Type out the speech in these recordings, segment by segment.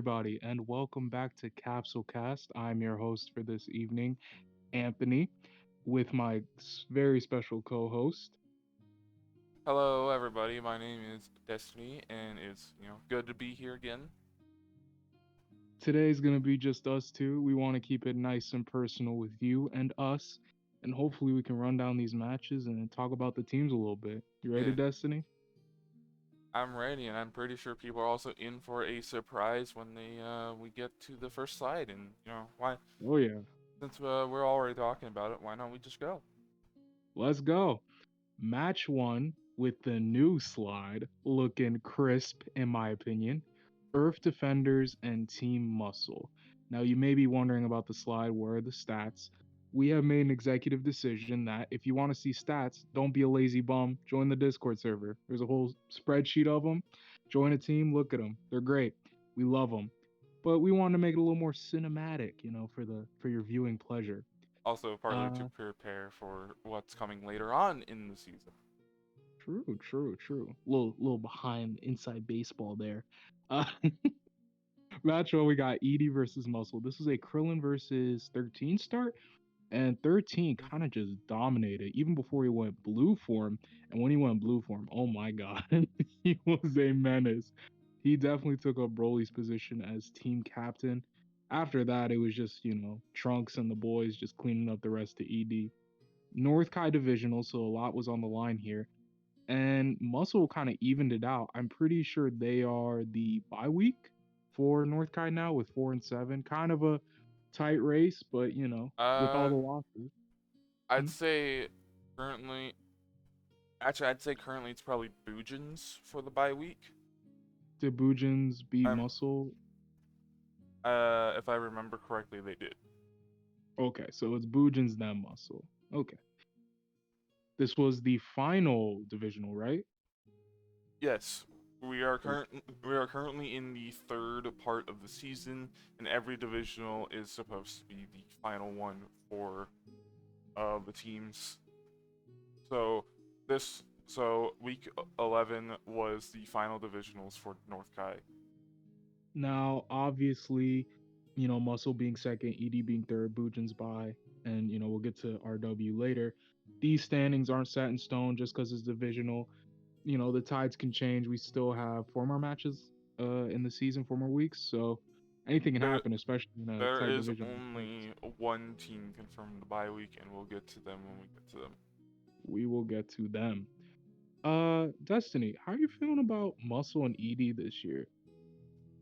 everybody, and welcome back to Capsule Cast. I'm your host for this evening, Anthony, with my very special co host. Hello, everybody. My name is Destiny, and it's good to be here again. Today's going to be just us two. We want to keep it nice and personal with you and us, and hopefully, we can run down these matches and talk about the teams a little bit. You ready, Yeah, Destiny? I'm ready, and I'm pretty sure people are also in for a surprise when we get to the first slide. And why? Oh, yeah. Since we're already talking about it, why don't we just go? Let's go. Match one with the new slide looking crisp, in my opinion. Earth Defenders and Team Muscle. Now, you may be wondering about the slide, where are the stats? We have made an executive decision that if you want to see stats, don't be a lazy bum. Join the Discord server. There's a whole spreadsheet of them. Join a team, look at them. They're great. We love them. But we want to make it a little more cinematic, for your viewing pleasure. Also, partly to Uh, prepare for what's coming later on in the season. true. Little behind inside baseball there. Uh, Match one, we got Edie versus Muscle. This was a Krillin versus 13 start, and 13 kind of just dominated even before he went blue form. And when he went blue form, oh my god, he was a menace. He definitely took up Broly's position as team captain. After that, it was just, Trunks and the boys just cleaning up the rest of ED. North Kai divisional, so a lot was on the line here. And Muscle kind of evened it out. I'm pretty sure they are the bye week for North Kai now with 4-7. Kind of a tight race, but with all Uh, the losses. I'd Hmm? say currently, I'd say currently it's probably Bujins for the bye week. Did Bujins beat Um, Muscle? if I remember correctly, they did. Okay, so it's Bujins then Muscle. Okay. This was the final divisional, right? Yes, Okay. we are currently in the third part of the season, and every divisional is supposed to be the final one for the teams. So week 11 was the final divisionals for North Kai. Now, obviously, Muscle being second, ED being third, Bujin's by, and we'll get to RW later. These standings aren't set in stone just because it's divisional. The tides can change. We still have four more matches in the season, 4 more weeks, so anything can There happen, especially in a there tight is division like this. only one team confirmed the bye week, and we'll get to them when we get to them. We will get to them. Destiny, how are you feeling about Muscle and ED this year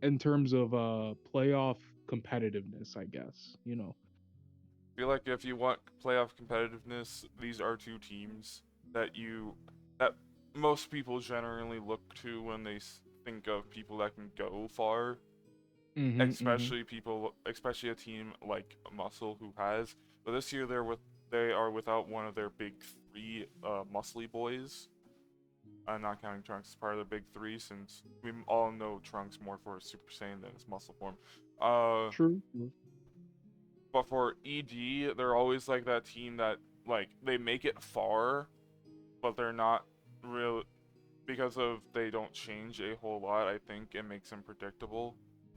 in terms of playoff competitiveness? I guess I feel like if you want playoff competitiveness, these are two teams that most people generally look to when they think of people that can go far. Mm-hmm. Especially a team like Muscle who has. But this year they are without one of their big three muscly boys. Not counting Trunks as part of the big three, since we all know Trunks more for his Super Saiyan than his muscle form. Uh, True. But for ED, they're always like that team that like they make it far, but they're not real because of they don't change a whole lot. I think it makes them predictable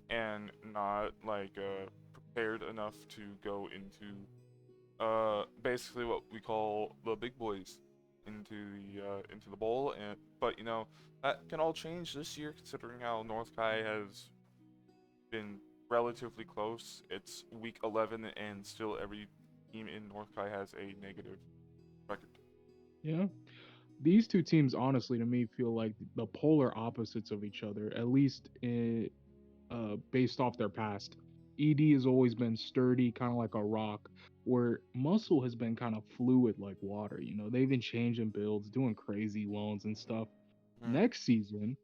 and not like prepared enough to go into basically what we call the big boys into the bowl. And but that can all change this year considering how North Kai has been relatively close. It's week 11, and still every team in North Kai has a negative record. Yeah. These two teams, honestly, to me, feel like the polar opposites of each other, at least based off their past. ED has always been sturdy, kind of like a rock, where Muscle has been kind of fluid like water. They've been changing builds, doing crazy loans and stuff. Mm. Next season,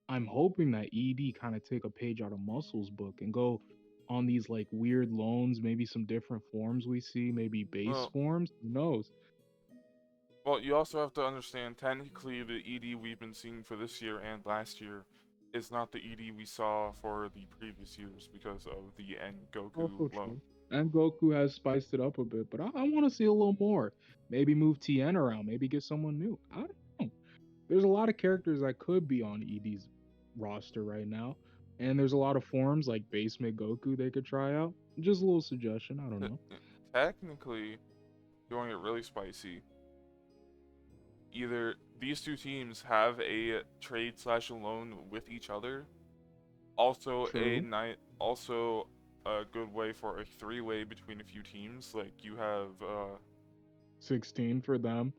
I'm hoping that ED kind of take a page out of Muscle's book and go on these like weird loans, maybe some different forms we see, maybe base Well, forms. Who knows? you also have to understand technically the ED we've been seeing for this year and last year is not the ED we saw for the previous years because of the N Goku Also loan. true. And Goku has spiced it up a bit, but I want to see a little more. Maybe move TN around. Maybe get someone new. I don't know. There's a lot of characters that could be on ED's roster right now. And there's a lot of forms like Basement Goku they could try out. Just a little suggestion. I don't T- know. Technically, doing it really spicy. Either these two teams have a trade slash loan with each other. True. Also a good way for a three-way between a few teams. Like you have 16 for them.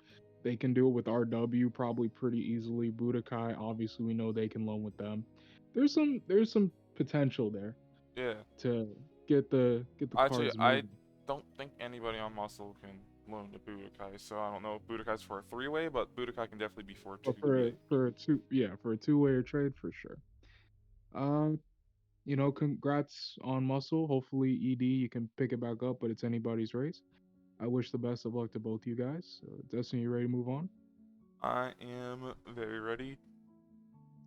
They can do it with RW probably pretty easily. Budokai, obviously we know they can loan with them. There's some potential there yeah. to get the Actually, cards I moving. don't think anybody on Muscle can loan to Budokai, so I don't know if Budokai's for a three-way, but Budokai can definitely be for a But for two-way. for a two yeah, for a two-way trade for sure. Uh congrats on Muscle. Hopefully ED you can pick it back up, but it's anybody's race. I wish the best of luck to both you guys. Destiny, you ready to move on? I am very ready.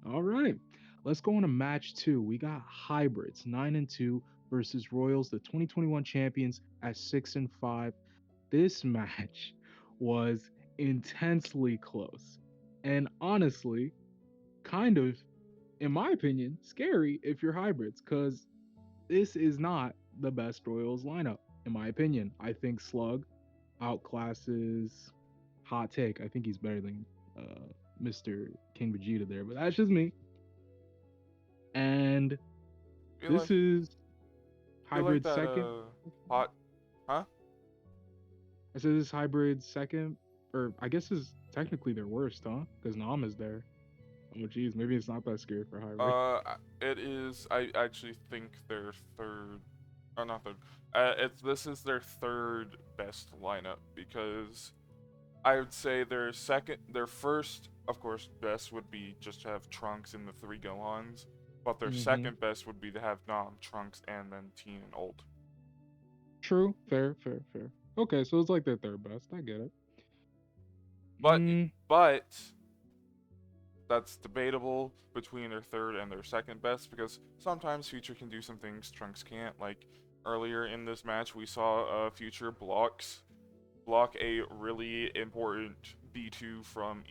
All right. Let's go on to match two. We got hybrids 9-2 versus Royals, the 2021 champions at 6-5. This match was intensely close. And honestly, kind of, in my opinion, scary if you're hybrids, because this is not the best Royals lineup, in my opinion. I think Slug outclasses hot take. I think he's better than Mr. King Vegeta there, but that's just me. And Feel this like is feel like hybrid that second. hot, huh? I said this hybrid second, or I guess is technically their worst, huh? Because Nam is there. Oh geez, maybe it's not that scary for hybrid. It is. I actually think their third, or not third. It's This is their third best lineup because I would say their first, of course, best would be just to have Trunks and the three Gohans, but their Mm-hmm. second best would be to have Nam, Trunks, and then Teen and Old. True. Fair. Fair. Fair. Okay, so it's like their third best. I get it. But Mm, but that's debatable between their third and their second best because sometimes Future can do some things Trunks can't. Like earlier in this match, we saw Future block a really important B2 from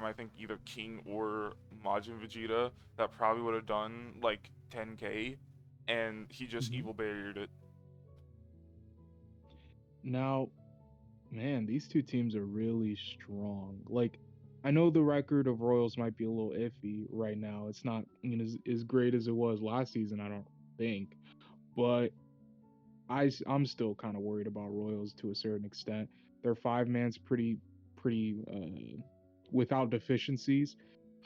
I think either King or Majin Vegeta that probably would have done like 10k, and he just mhm. evil barriered it. Now, man, these two teams are really strong. Like, I know the record of Royals might be a little iffy right now. It's not as great as it was last season, I don't think. But I'm still kind of worried about Royals to a certain extent. Their five man's pretty without deficiencies.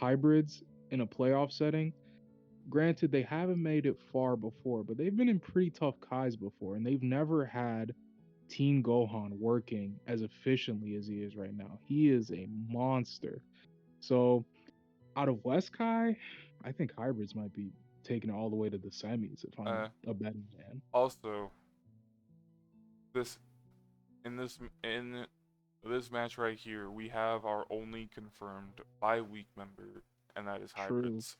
Hybrids in a playoff setting. Granted, they haven't made it far before, but they've been in pretty tough Kais before, and they've never had Teen Gohan working as efficiently as he is right now. He is a monster. So out of West Kai, I think hybrids might be taking it all the way to the semis if I'm Uh, a betting man. Also, this in this match right here, we have our only confirmed bye-week member, and that is True. Hybrids.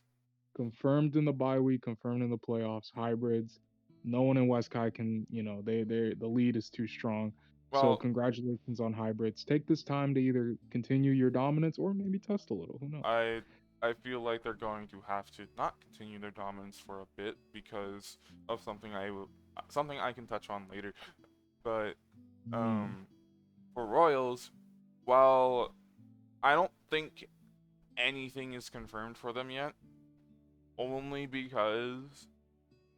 Confirmed in the bye week, confirmed in the playoffs, hybrids. No one in West Kai can, they the lead is too strong. So Well, congratulations on hybrids. Take this time to either continue your dominance or maybe test a little. Who knows? I I feel like they're going to have to not continue their dominance for a bit because of something I can touch on later. But Mm, for Royals, while I don't think anything is confirmed for them yet, only because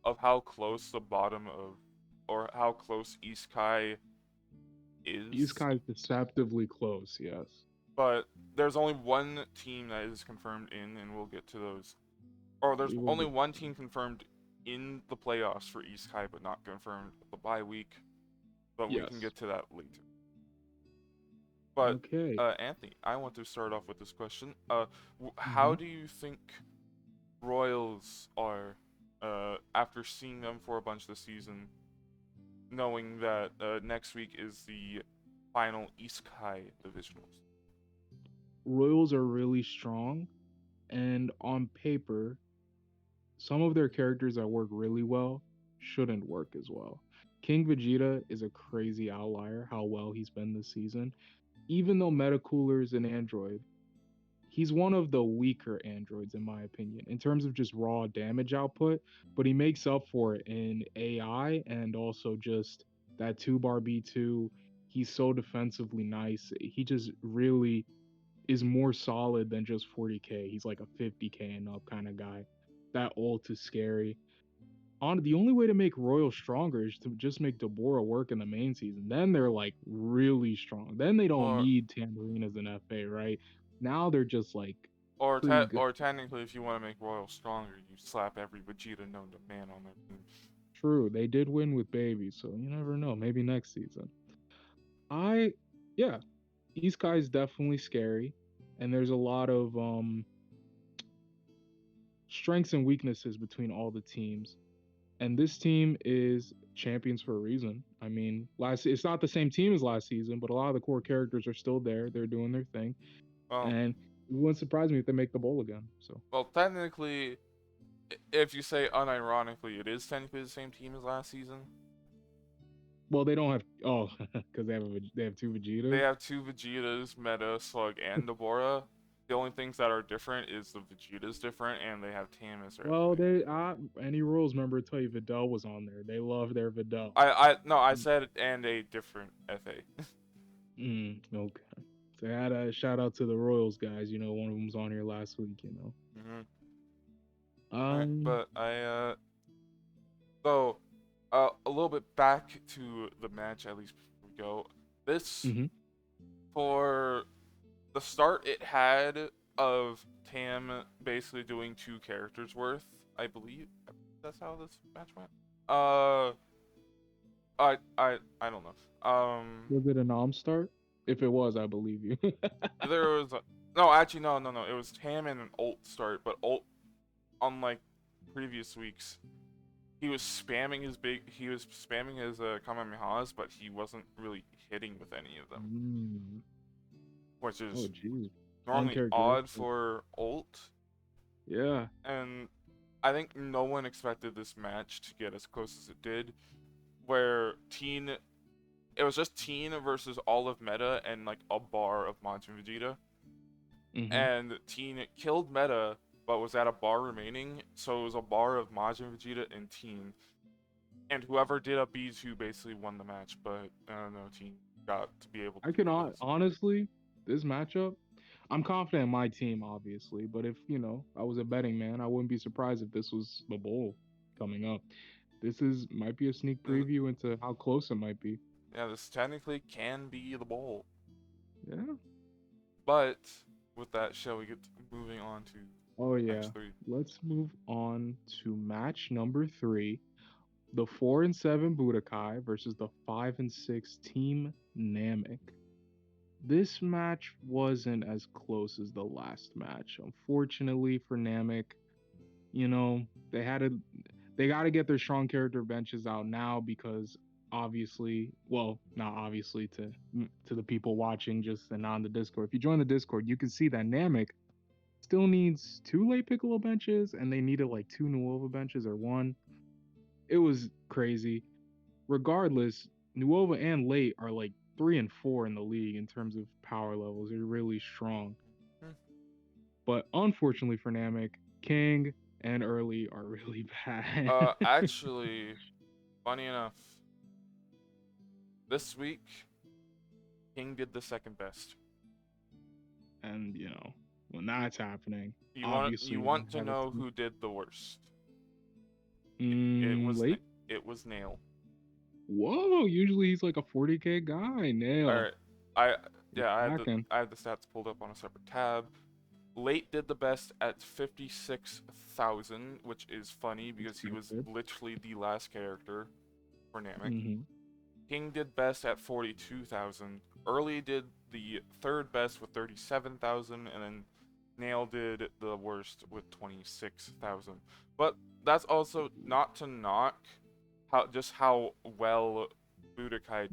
of how close the bottom of or how close East Kai East is. Kai is deceptively close, yes. But there's only one team that is confirmed in, and we'll get to those. Or there's We will only get one team confirmed in the playoffs for East Kai, but not confirmed the bye week. But we can yes. get to that later. But Okay. Anthony, I want to start off with this question. How Mhm. do you think Royals are after seeing them for a bunch this season, knowing that next week is the final East Kai divisionals? Royals are really strong, and on paper, some of their characters that work really well shouldn't work as well. King Vegeta is a crazy outlier how well he's been this season. Even though Metacooler is an android, he's one of the weaker androids in my opinion in terms of just raw damage output, but he makes up for it in AI and also just that 2 bar B2. He's so defensively nice. He just really is more solid than just 40k. He's like a 50k and up kind of guy. That ult is scary. On the only way to make Royal stronger is to just make Deborah work in the main season. Then they're like really strong. Then they don't Or need Tambourine as an FA, right? Now they're just like or pretty good. or technically, if you want to make Royal stronger, you slap every Vegeta known to man on their team. True, they did win with Baby, so you never know. Maybe next season. I yeah, East Sky is definitely scary, and there's a lot of strengths and weaknesses between all the teams. And this team is champions for a reason. I mean, it's not the same team as last season, but a lot of the core characters are still there. They're doing their thing, Well, and it wouldn't surprise me if they make the bowl again. So, well, technically, if you say unironically, it is technically the same team as last season. well, they don't have because they have 2 They Vegetas. have 2 Vegetas, Meta, Slug, and Deborah. The only things that are different is the Vegeta's different, and they have Tam as their Well, FA. any rules member tell you Videl was on there. They love their Videl. No, I said and a different FA. Okay. So I had a shout out to the Royals guys. You know, one of them was on here last week. You know. Alright, but so a little bit back to the match at least before we go. This Mhm. for the start it had of Tam basically doing 2 characters worth, I believe. That's how this match went. I don't know. Was it a nom start? If it was, I believe you. There was no, actually no. It was Tam and an ult start, but ult, unlike previous weeks, he was spamming his Kamehamehas, but he wasn't really hitting with any of them, which Oh, is jeez. normally odd for ult. Yeah. And I think no one expected this match to get as close as it did, where it was just Teen versus all of Meta and like a bar of Majin Vegeta. And Teen killed Meta, but was at a bar remaining, so it was a bar of Majin Vegeta and Teen. And whoever did a B2 basically won the match, but I don't know, Teen got to be able to. I can honestly, this matchup, I'm confident in my team, obviously, but if, I was a betting man, I wouldn't be surprised if this was the bowl coming up. Might be a sneak preview into how close it might be. Yeah, this technically can be the bowl. Yeah. But with that, shall we get moving on to match 3? Let's move on to match number 3. The 4 and 7 Budokai versus the 5 and 6 Team Namek. This match wasn't as close as the last match. Unfortunately for Namek, they got to get their strong character benches out now because obviously, well, not obviously to the people watching just and on the Discord. If you join the Discord, you can see that Namek still needs 2 late Piccolo benches and they needed like 2 Nuova benches or 1. It was crazy. Regardless, Nuova and late are like 3 and 4 in the league in terms of power levels. They're really strong. But unfortunately for Namek, King and Early are really bad. Actually, funny enough, this week, King did the second best. And, when that's happening, you obviously want to know who did the worst. Late? It was Nail. Whoa, usually he's like a 40k guy. Nail. Alright, I had the stats pulled up on a separate tab. Late did the best at 56,000, which is funny because he was literally the last character for Namek. King did best at 42,000. Early did the third best with 37,000, and then Nail did the worst with 26,000. But that's also not to knock how well Budokai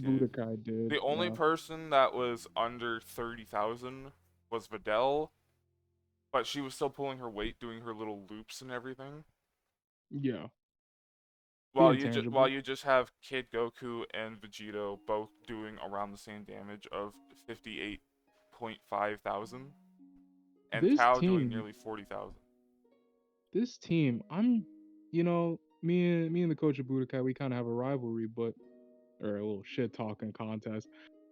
did. The only person that was under 30,000 was Videl, but she was still pulling her weight, doing her little loops and everything. Yeah. While you just have Kid Goku and Vegito both doing around the same damage of 58,500. and this Tao doing team, nearly 40,000. me and the coach of Budokai, we kind of have a rivalry, but or a little shit talking contest.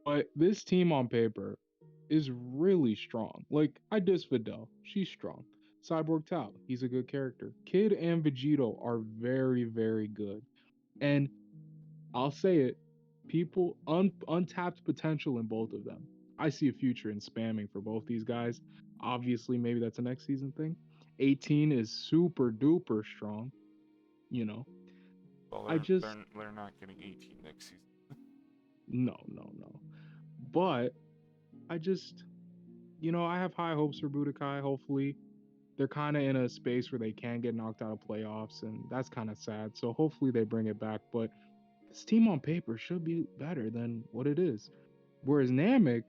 But this team on paper is really strong. Like I diss Videl, she's strong. Cyborg Tao, he's a good character. Kid and Vegito are very, very good. And I'll say it, untapped potential in both of them. I see a future in spamming for both these guys. Obviously, maybe that's a next season thing. 18 is super duper strong, you know. Well, I just they're not getting 18 next season. no. But I just I have high hopes for Budokai. Hopefully, they're kind of in a space where they can get knocked out of playoffs, and that's kind of sad. So hopefully they bring it back. But this team on paper should be better than what it is. Whereas Namek,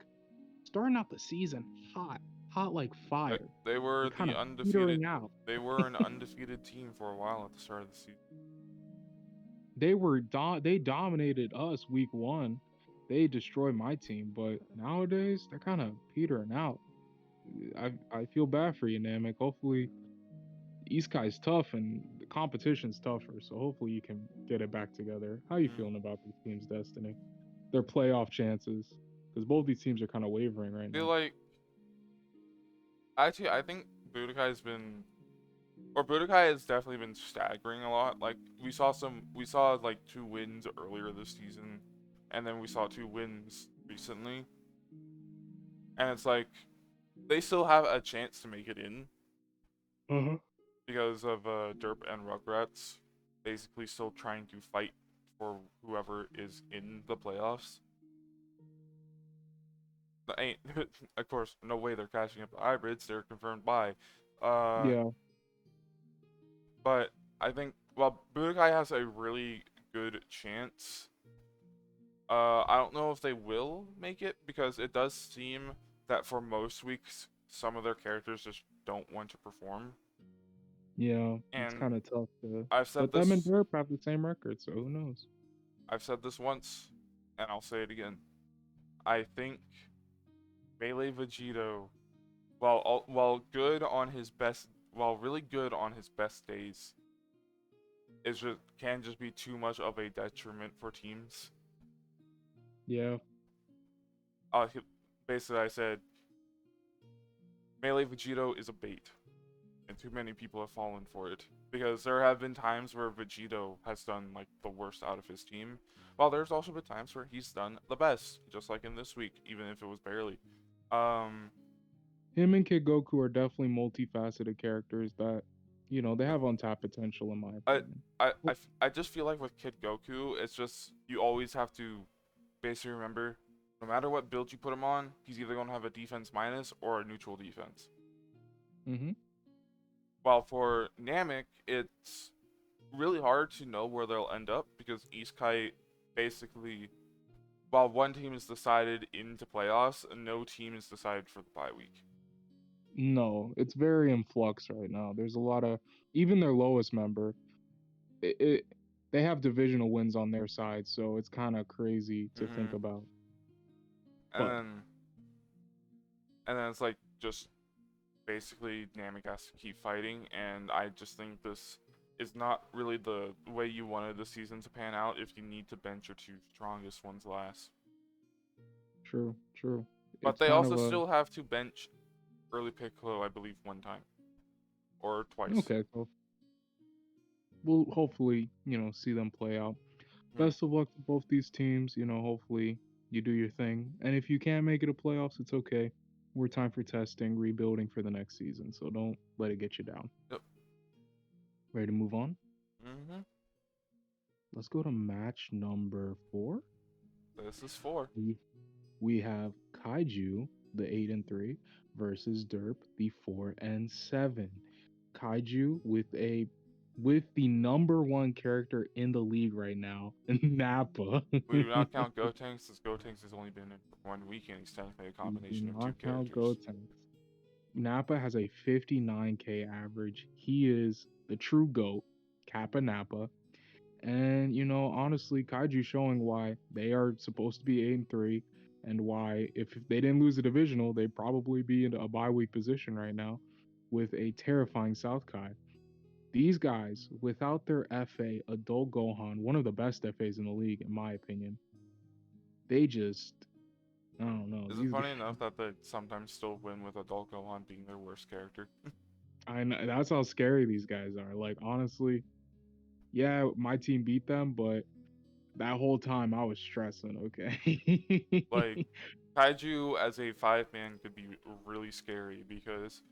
starting out the season hot like fire, They were and kind the of undefeated. petering out. They were an undefeated team for a while at the start of the season. They dominated us week one. They destroyed my team, but nowadays they're kind of petering out. I feel bad for you, Namek. Hopefully, East Sky's tough and the competition's tougher, so hopefully you can get it back together. How you Mm. feeling about these teams' destiny, their playoff chances? Because both these teams are kind of wavering right I feel now. like actually I think Budokai has definitely been staggering a lot. Like we saw like 2 wins earlier this season, and then we saw 2 wins recently, and it's like they still have a chance to make it in Uh-huh. because of Derp and Rugrats basically still trying to fight for whoever is in the playoffs. Ain't of course no way they're catching up to hybrids. They're confirmed by. Uh, Yeah. but I think Budokai has a really good chance. I don't know if they will make it because it does seem that for most weeks some of their characters just don't want to perform. Yeah. It's And kind of tough to. I've said But them and this Derp have the same record, so who knows? I've said this once, and I'll say it again. I think Melee Vegito, while really good on his best days, can just be too much of a detriment for teams. Yeah. Uh, Basically, I said Melee Vegito is a bait, and too many people have fallen for it. Because there have been times where Vegito has done like the worst out of his team, while there's also been times where he's done the best, just like in this week, even if it was barely. Um, Him and Kid Goku are definitely multifaceted characters that, they have untapped potential in my I, opinion. I just feel like with Kid Goku, it's just you always have to basically remember, no matter what build you put him on, he's either going to have a defense minus or a neutral defense. Mm-hmm. While for Namek, it's really hard to know where they'll end up because Iskai basically, while one team is decided into playoffs, no team is decided for the bye week. No, it's very in flux right now. There's a lot of even their lowest member. It they have divisional wins on their side, so it's kind of crazy to think Mm-hmm. about. And But then and then it's like just basically Namek has to keep fighting, and I just think this is not really the way you wanted the season to pan out if you need to bench your 2 strongest ones last. true. But It's they kind also of a still have to bench early Piccolo, I believe, 1 time or twice. okay. So we'll hopefully see them play out. Hmm. Best of luck to both these teams. Hopefully you do your thing, and if you can't make it to playoffs, it's okay. We're time for testing, rebuilding for the next season. So don't let it get you down. Yep. Ready to move on? Hmm. Let's go to match number 4. This is 4. We have Kaiju, the 8-3, versus Derp, the 4-7. Kaiju with the number one character in the league right now, Nappa. We do not count Gotenks, as Gotenks has only been in for 1 week, and he's technically a We do combination of 2 not count characters. Gotenks. Nappa has a 59k average. He is the true GOAT, Kappa Nappa. And honestly, Kaiju showing why they are supposed to be 8-3. and why, if they didn't lose the divisional, they'd probably be in a bye week position right now with a terrifying South Kai. These guys, without their FA, Adult Gohan, one of the best FAs in the league, in my opinion, they just, I don't know. Is it These guys, funny enough that they sometimes still win with Adult Gohan being their worst character? I know that's how scary these guys are. Like, honestly, yeah, my team beat them, but that whole time I was stressing, okay? Like, Kaiju as a 5-man could be really scary because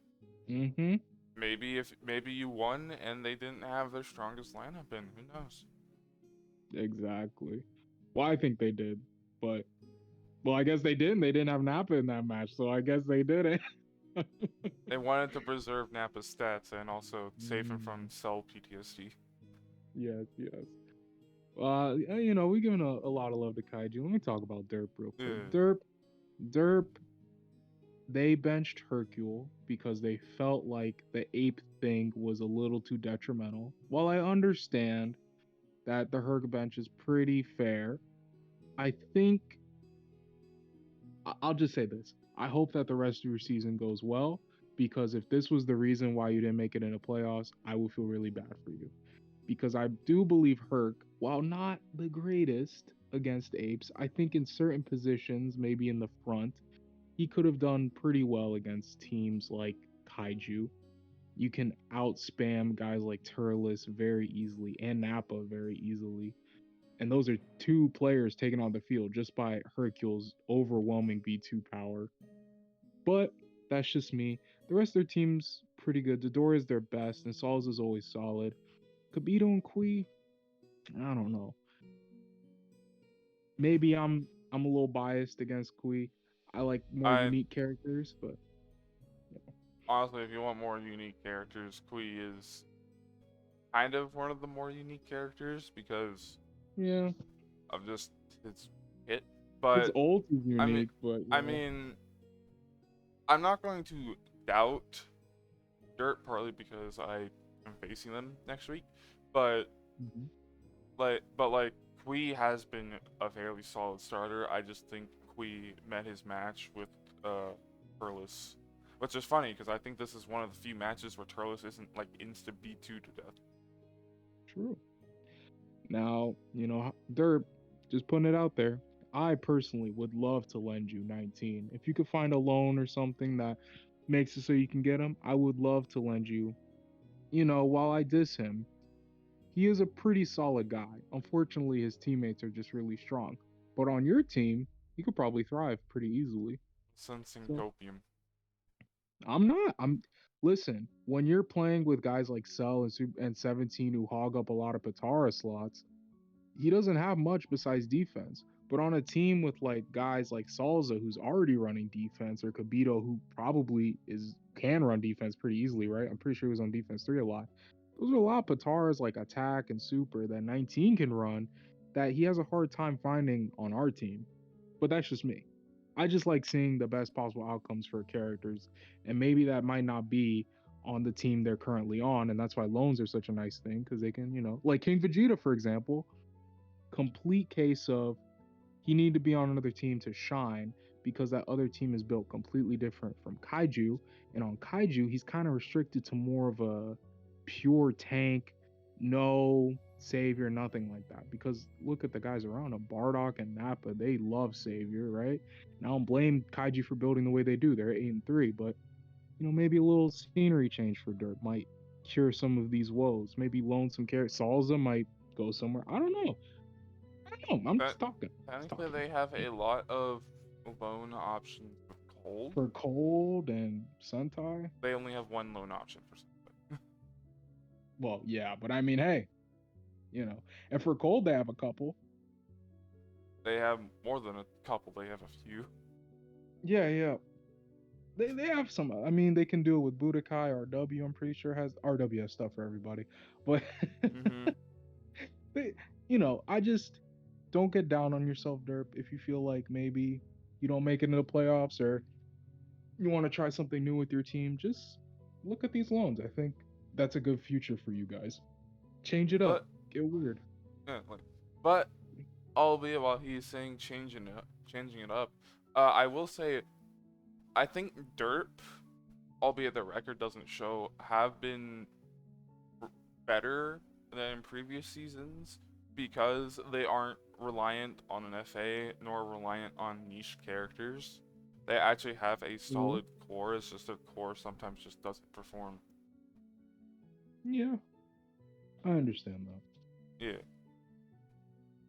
Mm-hmm. maybe you won and they didn't have their strongest lineup in. Who knows? Exactly. Well, I think they did, but well, I guess they didn't. They didn't have Nappa in that match, so I guess they did it. They wanted to preserve Nappa's stats and also save him from Mm, cell PTSD. yes, yes. We giving a lot of love to Kaiju. Let me talk about Derp real quick. Ugh. Derp, they benched Hercule because they felt like the ape thing was a little too detrimental. While I understand that the Herc bench is pretty fair, I think I'll just say this. I hope that the rest of your season goes well because if this was the reason why you didn't make it into playoffs, I would feel really bad for you. Because I do believe Herc, while not the greatest against apes, I think in certain positions, maybe in the front, he could have done pretty well against teams like Kaiju. You can outspam guys like Turles very easily and Nappa very easily. And those are two players taken on the field just by Hercule's overwhelming B2 power. But that's just me. The rest of their team's pretty good. Dodora is their best, and Sauls is always solid. Kabito and Kui, I don't know. Maybe I'm a little biased against Kui. I like more I unique characters, but honestly, if you want more unique characters, Kui is kind of one of the more unique characters because yeah, of just his hit. his But ult is I mean, unique. But I yeah, mean, I'm not going to doubt Dirt partly because I am facing them next week, but mhm. like Kui has been a fairly solid starter. I just think Kui met his match with Turles, which is funny because I think this is one of the few matches where Turles isn't like insta B2 to death. True. Now Derp, just putting it out there. I personally would love to lend you 19. If you could find a loan or something that makes it so you can get him, I would love to lend you. While I diss him, he is a pretty solid guy. Unfortunately, his teammates are just really strong. But on your team, he could probably thrive pretty easily. Sensing So copium. I'm not. I'm listen. When you're playing with guys like Cell and 17 who hog up a lot of Patara slots, he doesn't have much besides defense. But on a team with like guys like Salza, who's already running defense, or Kabito, who probably can run defense pretty easily, right? I'm pretty sure he was on defense 3 a lot. Those are a lot of Patars like attack and super that 19 can run that he has a hard time finding on our team. But that's just me. I just like seeing the best possible outcomes for characters, and maybe that might not be on the team they're currently on, and that's why loans are such a nice thing because they can, like King Vegeta, for example, complete case of he needed to be on another team to shine because that other team is built completely different from Kaiju. And on Kaiju, he's kind of restricted to more of a pure tank, no savior, nothing like that. Because look at the guys around him, Bardock and Nappa, they love savior, right? Now I don't blame Kaiju for building the way they do. They're 8-3, but maybe a little scenery change for Derp might cure some of these woes. Maybe loan some carrots. Salza might go somewhere. I don't know. I don't know. I'm That just talking. Just technically talking. they have a lot of loan options with Cold. For Cold and Sentai. They only have one loan option for Sentai. Well, yeah, but I mean, hey, and for Cold they have a couple. They have more than a couple. They have a few. Yeah, yeah. They have some. I mean, they can do it with Budokai. RW, I'm pretty sure has RW has stuff for everybody, but Mhm. they, I just don't get down on yourself, Derp. If you feel like maybe you don't make it into the playoffs or you want to try something new with your team, just look at these loans. I think that's a good future for you guys. Change it up. But Get weird. yeah, but albeit while he's saying changing it up, I will say, I think Derp, albeit the record doesn't show, have been better than previous seasons because they aren't reliant on an FA nor reliant on niche characters. They actually have a True. solid core. It's just their core sometimes just doesn't perform. Yeah, I understand that. Yeah.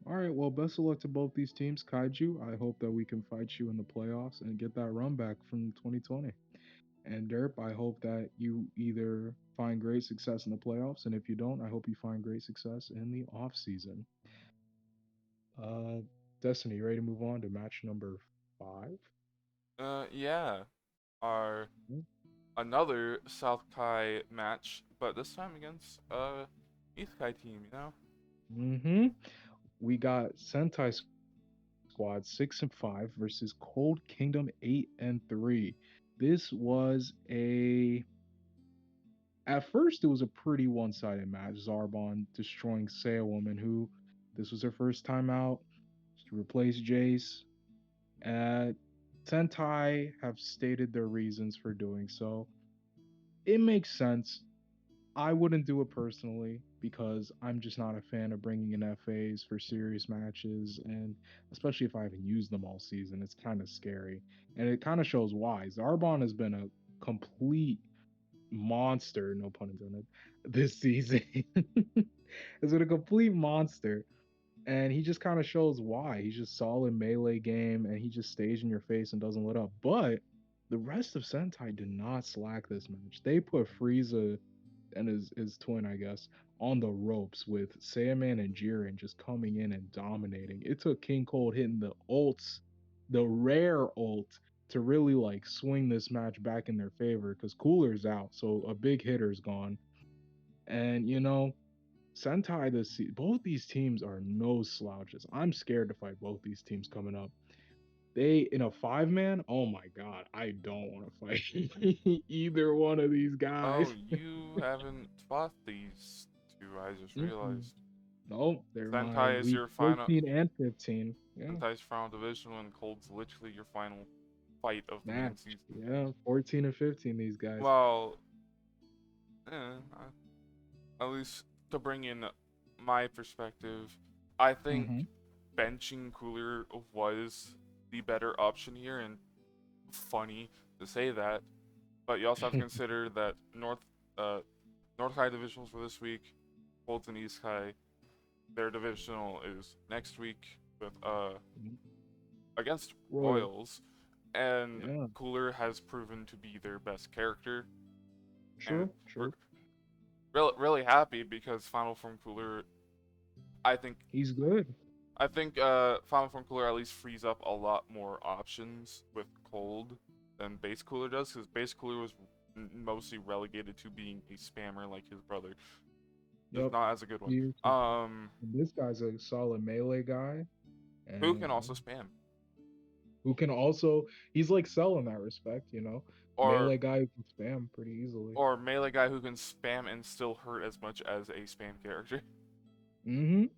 All right, well, best of luck to both these teams, Kaiju. I hope that we can fight you in the playoffs and get that run back from 2020. And Derp, I hope that you either find great success in the playoffs, and if you don't, I hope you find great success in the off season. Uh, Destiny, you ready to move on to match number 5? Yeah. Our Mm-hmm. another South Kai match, but this time against East Kai team. Mm-hmm. We got Sentai Squad 6-5 versus Cold Kingdom 8-3. This was a At first, it was a pretty one-sided match. Zarbon destroying Sailwoman, who this was her first time out. She replaced Jace. Uh, Sentai have stated their reasons for doing so. It makes sense. I wouldn't do it personally because I'm just not a fan of bringing in FAs for serious matches, and especially if I haven't used them all season, it's kind of scary. And it kind of shows why. Zarbon has been a complete monster, no pun intended, this season. Has been a complete monster. And he just kind of shows why. He's just solid melee game and he just stays in your face and doesn't let up. But the rest of Sentai did not slack this match. They put Frieza and his twin, I guess, on the ropes with Sandman and Jiren just coming in and dominating. It took King Cold hitting the ults, the rare ult, to really like swing this match back in their favor because Cooler's out, so a big hitter's gone. And Sentai both these teams are no slouches. I'm scared to fight both these teams coming up. They in a 5-man, oh my god, I don't want to fight either one of these Oh, guys. you haven't fought these two. I just Mm-mm. realized. Nope, they're my Sentai is week your final. 14 and 15. Yeah, Sentai's final division, and Cold's literally your final fight of the main match. season. Yeah, 14 and 15, these guys. Well, at least to bring in my perspective, I think Mm-hmm. benching Cooler was the better option here, and funny to say that, but you also have to consider that North High divisionals for this week, Colts and East High, their divisional is next week with against Royal. Royals, and Yeah, Cooler has proven to be their best character, and true, we're true. really happy because Final Form Cooler, I think He's good. Final Form Cooler at least frees up a lot more options with Cold than Base Cooler does, because Base Cooler was mostly relegated to being a spammer like his brother. Just Yep. not as a good one. He, this guy's a solid melee guy, Who can and also spam, who can also he's like Cell in that respect. or Melee guy who can spam pretty easily. melee guy who can spam and still hurt as much as a spam character. Mm-hmm. A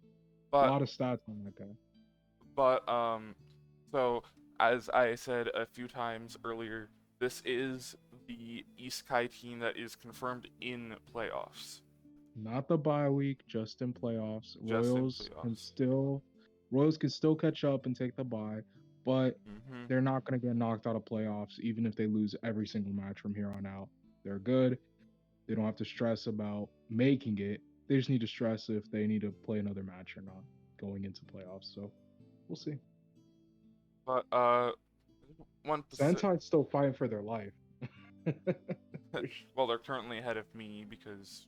But lot of stats on that guy. but so as I said a few times earlier, this is the East Kai team that is confirmed in playoffs, Not the bye week, just in playoffs. just in playoffs. Royals can still catch up and take the bye, but Mm-hmm. they're not going to get knocked out of playoffs even if they lose every single match from here on out. They're good. They don't have to stress about making it. They just need to stress if they need to play another match or not going into playoffs. So we'll see. But one Pacific. Sentai's still fighting for their life. Well, they're currently ahead of me because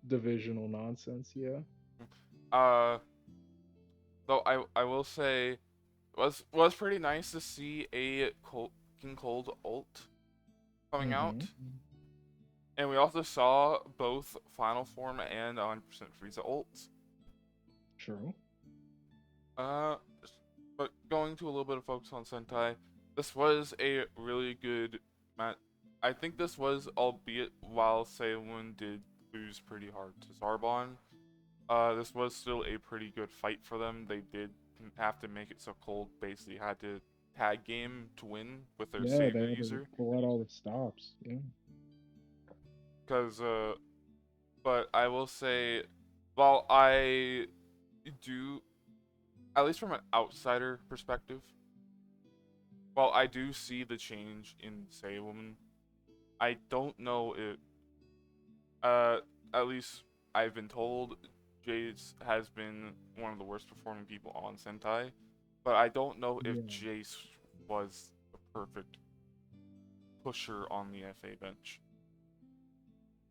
Divisional nonsense, yeah. uh, though I will say was pretty nice to see a King Cold ult coming Mm-hmm. out, and we also saw both Final Form and 100% Frieza ults. True. Uh, but going to a little bit of focus on Sentai, this was a really good match. I think this was, albeit while Sailun did lose pretty hard to Zarbon, this was still a pretty good fight for them. They did have to make it so Cold basically had to tag game to win with their Yeah, they savior had to user. pull out all the stops. Yeah. Cause but I will say, while I do, at least from an outsider perspective, while I do see the change in Say Woman, I don't know if uh at least I've been told Jace has been one of the worst performing people on Sentai, but I don't know if Yeah. Jace was the perfect pusher on the FA bench.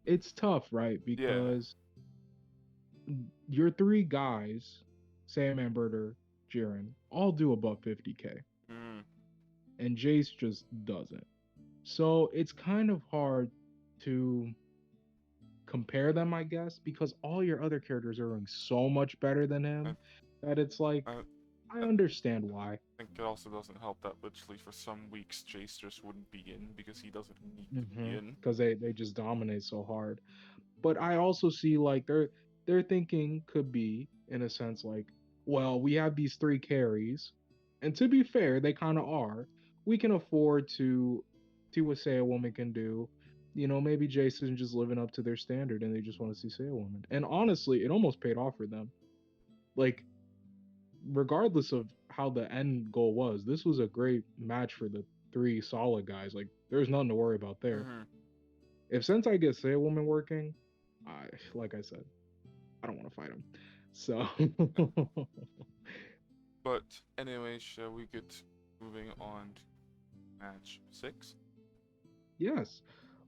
It's tough, right? Yeah. Because your three guys, Sam Amberter, Jiren, all do above 50K, Mm, and Jace just doesn't. So it's kind of hard to compare them, I guess, because all your other characters are doing so much better than I, him that it's like, I, I I understand why. think it also doesn't help that literally for some weeks Jace just wouldn't be in because he doesn't need to be in. Because they just dominate so hard. But I also see like their thinking could be in a sense like, well, we have these three carries, and to be fair, they kind of are. We can afford to see what Say a Woman can do. You know, maybe Jason just living up to their standard, and they just want to see Say a Woman. And honestly, it almost paid off for them. Like, regardless of how the end goal was, this was a great match for the three solid guys. Like, there's nothing to worry about there. Mm-hmm. If Sentai gets Say a Woman working, like I said, I don't want to fight him. So But anyway, shall we get moving on to match 6? yes,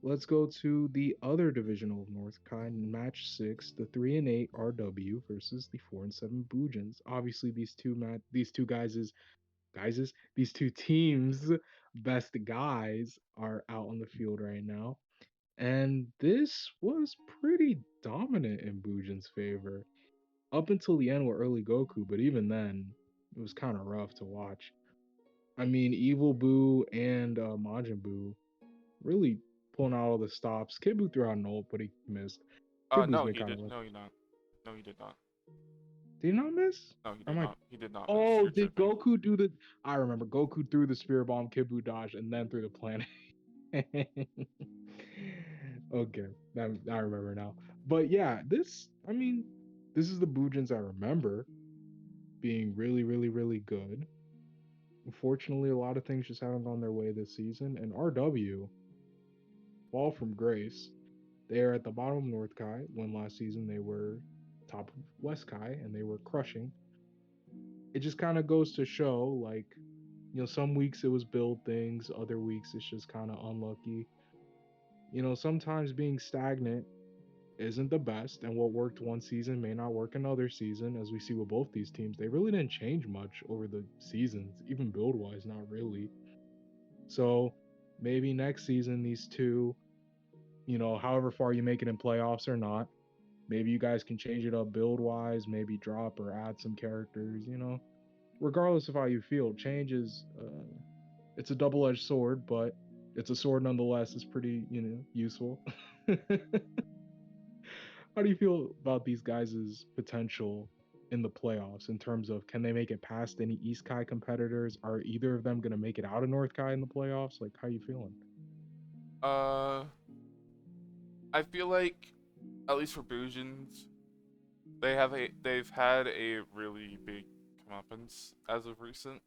let's go to the other divisional of North Kai match 6, the 3-8 RW versus the 4-7 Bujins. Obviously, these two these two teams, best guys are out on the field right now, and this was pretty dominant in Bujin's favor up until the end with early Goku, but even then, it was kind of rough to watch. I mean, Evil Boo and Majin Buu really pulling out all the stops. Kid Buu threw out an ult, but he missed. Kid Buu's No, been he kind did. of rough. No, he not. No, he did not. Did he not miss? No, he Or did am I? not. He did not miss. Oh, You're did tripping. Goku do the? I remember Goku threw the Spirit Bomb, Kid Buu dodged, and then threw the planet. Okay, I remember now. But yeah, this. I mean, this is the Bujins I remember being really, really, really good. Unfortunately, a lot of things just haven't gone their way this season. And RW, fall from grace. They are at the bottom of North Kai when last season they were top of West Kai and they were crushing. It just kind of goes to show, like, some weeks it was build things, other weeks it's just kind of unlucky. Sometimes being stagnant isn't the best, and what worked one season may not work another season, as we see with both these teams. They really didn't change much over the seasons, even build wise, not really. So maybe next season, these two, however far you make it in playoffs or not, maybe you guys can change it up build wise, maybe drop or add some characters. Regardless of how you feel, change is it's a double edged sword, but it's a sword nonetheless. It's pretty useful. How do you feel about these guys' potential in the playoffs in terms of can they make it past any East Kai competitors? Are either of them gonna make it out of North Kai in the playoffs? Like, how you feeling? Uh, I feel like, at least for Bujins, they've had a really big comeuppance as of recent,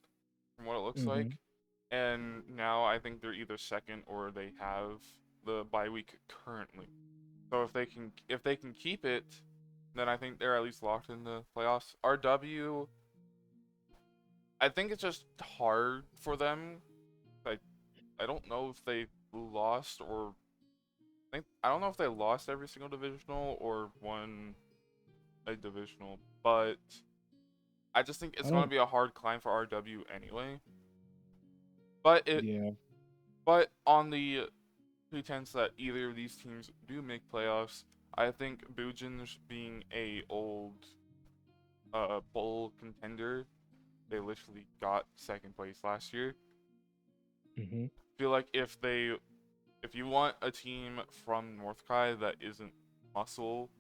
from what it looks Mm-hmm. like, and now I think they're either second or they have the bye week currently. So if they can keep it, then I think they're at least locked in the playoffs. RW, I think it's just hard for them. I I don't know if they lost or I don't know if they lost every single divisional or won a divisional, but I just think I it's going to don't. be a hard climb for RW anyway. But it Yeah. but on the pretense that either of these teams do make playoffs, I think Bujins being a old bull contender, they literally got second place last year. Mm-hmm. Feel like if you want a team from North Kai that isn't muscle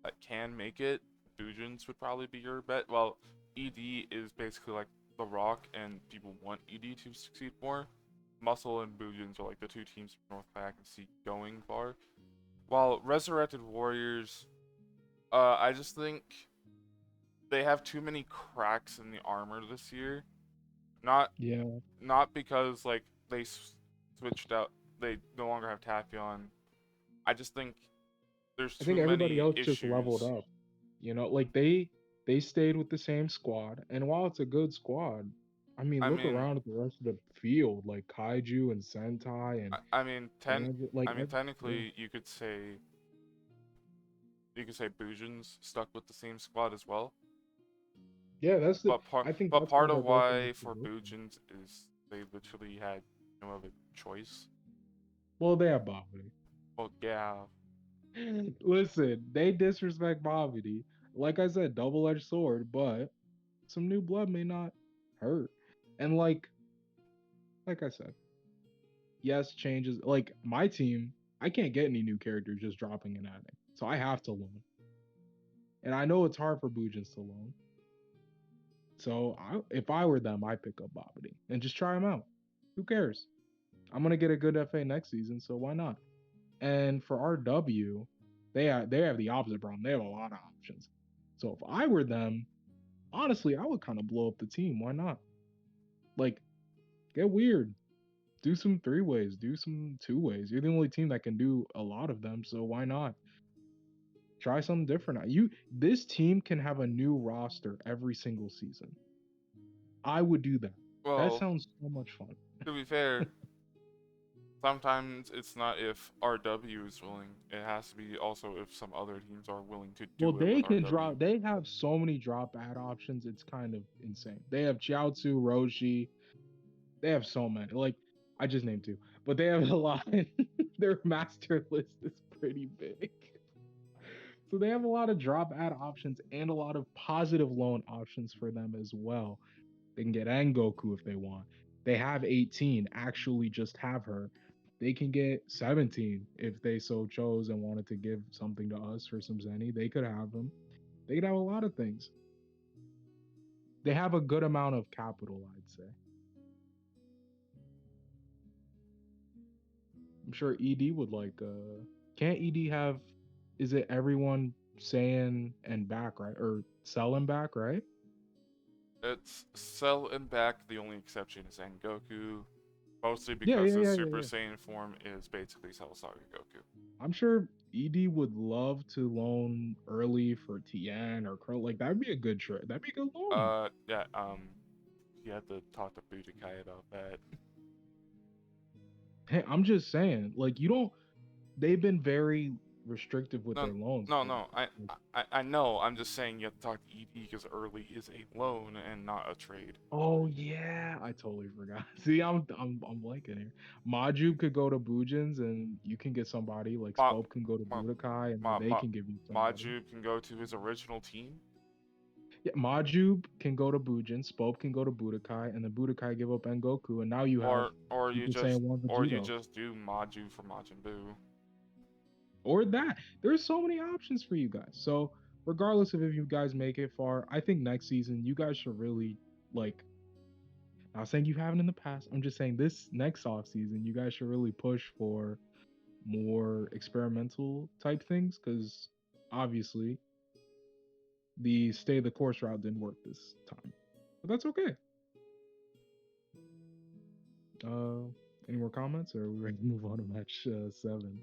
that can make it, Bujins would probably be your bet. Well, ED is basically like The Rock and people want ED to succeed more. Muscle and Bujins are like the two teams from North I can see going far. While Resurrected Warriors, I just think they have too many cracks in the armor this year. Not Yeah, not because like they switched out, they no longer have Tachyon. I just think there's I think too everybody many else just leveled issues. up. Like they stayed with the same squad, and while it's a good squad, I mean, I look mean, around at the rest of the field, like Kaiju and Sentai and I mean, like yeah, technically, you could say Bujins stuck with the same squad as well. yeah. That's the. But part I think but that's part why of they're both in why this for position. Bujins is they literally had no other choice. Well, they have Bobby. Well, yeah. Listen, they disrespect Bobby. Like I said, double-edged sword, but some new blood may not hurt. And like I said, yes, changes. Like my team, I can't get any new characters just dropping and adding, so I have to loan. And I know it's hard for Bujins to loan. So if I were them, I'd pick up Bobby and just try him out. Who cares? I'm gonna get a good FA next season, so why not? And for RW, they have the opposite problem. They have a lot of options. So if I were them, honestly, I would kind of blow up the team. Why not? Like, get weird. Do some three ways. Do some two ways. You're the only team that can do a lot of them, so why not? Try something different. This team can have a new roster every single season. I would do that. That Well, sounds so much fun. to be fair, sometimes it's not if RW is willing. It has to be also if some other teams are willing to Well, do it they with can RW. drop. They have so many drop ad options. It's kind of insane. They have Chiaotzu, Roshi. They have so many. Like I just named two, but they have a lot. Their master list is pretty big. So they have a lot of drop ad options and a lot of positive loan options for them as well. They can get Angoku if they want. They have 18. Actually, just have her. They can get 17 if they so chose and wanted to give something to us for some Zenny. They could have them. They could have a lot of things. They have a good amount of capital, I'd say. I'm sure ED would like can't ED have is it everyone saying and back, right? Or selling back, right? It's Cell and back. The only exception is Angoku, mostly Yeah, because yeah, his yeah, yeah, Super yeah. Saiyan form is basically Cell Saga Goku. I'm sure ED would love to loan early for TN or Crow. Like that'd be a good trade. That'd be a good loan. Yeah. You had to talk to Budokai about that. Hey, I'm just saying, like you don't they've been very restrictive with No, their loans. no, Like, no. I know. I'm just saying you have to talk to ED because early is a loan and not a trade. oh yeah, I totally forgot. See, I'm blanking here. Maju could go to Bujins and you can get somebody like Ma, Spope can go to ma, Budokai and then ma, they ma, can give you somebody. Maju can go to his original team, Yeah, Maju can go to Bujin, Spope can go to Budokai, and then Budokai give up Engoku, and now you have or you Super just Saiyan 1 or you Vegito. just do Maju for Majin Buu. Or that. There's so many options for you guys. So regardless of if you guys make it far, I think next season you guys should really like not saying you haven't in the past. I'm just saying this next off season, you guys should really push for more experimental type things because obviously the stay the course route didn't work this time. But that's okay. Uh, any more comments, or are we ready to move on to match 7?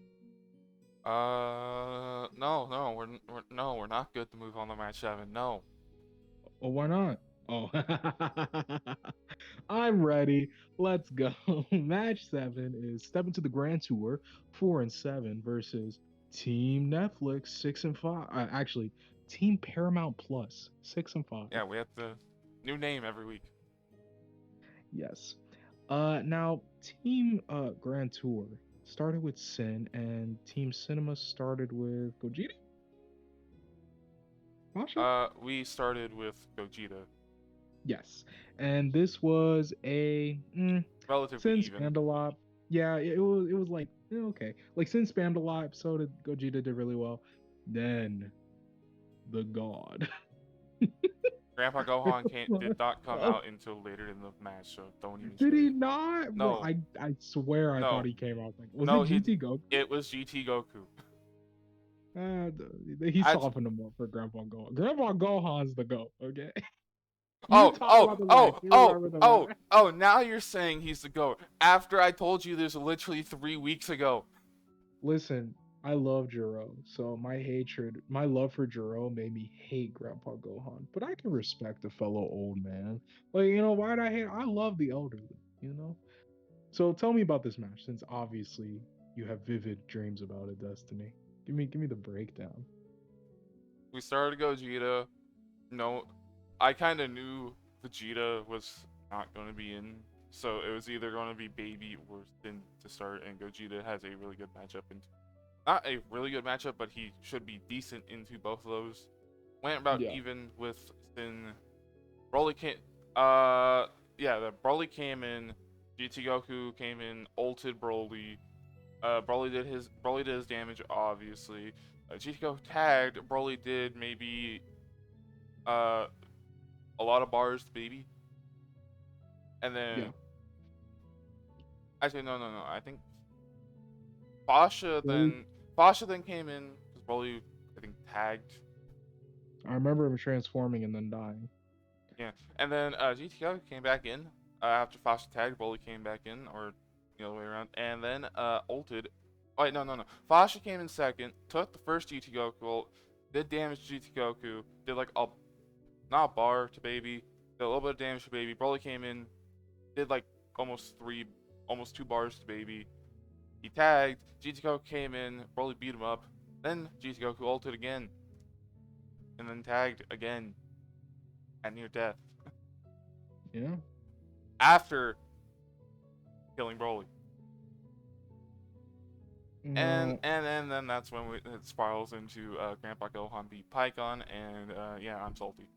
No, we're not good to move on to match 7. No. Oh, why not? Oh, I'm ready. Let's go. Match 7 is Step into the Grand Tour 4 and 7 versus Team Netflix 6 and 5. Actually, Team Paramount Plus 6 and 5. Yeah, we have the new name every week. Yes. Now Team Grand Tour started with Sin, and Team Cinema started with Gogeta. Masha? We started with Gogeta. Yes, and this was a Relatively Sin even. spammed a lot. Yeah, it was like okay, like Sin spammed a lot. So did Gogeta did really well. Then the God Grandpa Gohan did not come out until later in the match, so don't even Did say he it. not? Bro, No, I swear I thought no, he came out like, was it no. GT Goku? It was GT Goku. He I, softened him up for Grandpa Gohan. Grandpa Gohan's the GOAT, okay? You oh, talk oh, about the match. oh, You oh, remember the oh, match? oh. Now you're saying he's the GOAT after I told you this literally 3 weeks ago. Listen, I love Jiro, so my love for Jiro made me hate Grandpa Gohan. But I can respect a fellow old man. Like, why'd I hate? I love the elderly, you know? So tell me about this match, since obviously you have vivid dreams about it, Destiny. Give me the breakdown. We started Gogeta. No, I kind of knew Vegeta was not going to be in, so it was either going to be Baby or Sin to start, and Gogeta has a really good matchup. Not a really good matchup, but he should be decent into both of those. Went about Yeah. even with Sin. Broly came, the Broly came in. GT Goku came in, ulted Broly. Broly did his damage, obviously. GT Goku tagged. Broly did maybe uh a lot of bars to Baby, and then Yeah. actually no. I think Fasha Really? then came in because Broly I think tagged. I remember him transforming and then dying. Yeah, and then GTO came back in after Fasha tagged. Broly came back in, or the other way around, and then ulted. Oh wait, no. Fasha came in second, took the first GT Goku ult, did damage to GT Goku, did like a not a bar to Baby, did a little bit of damage to Baby. Broly came in, did like almost 2 bars to Baby. He tagged. GT Goku came in, Broly beat him up. Then GT Goku ulted again, and then tagged again at near death Yeah. after killing Broly. And No, then that's when it spirals into Grandpa Gohan beat Pycon, and yeah, I'm salty.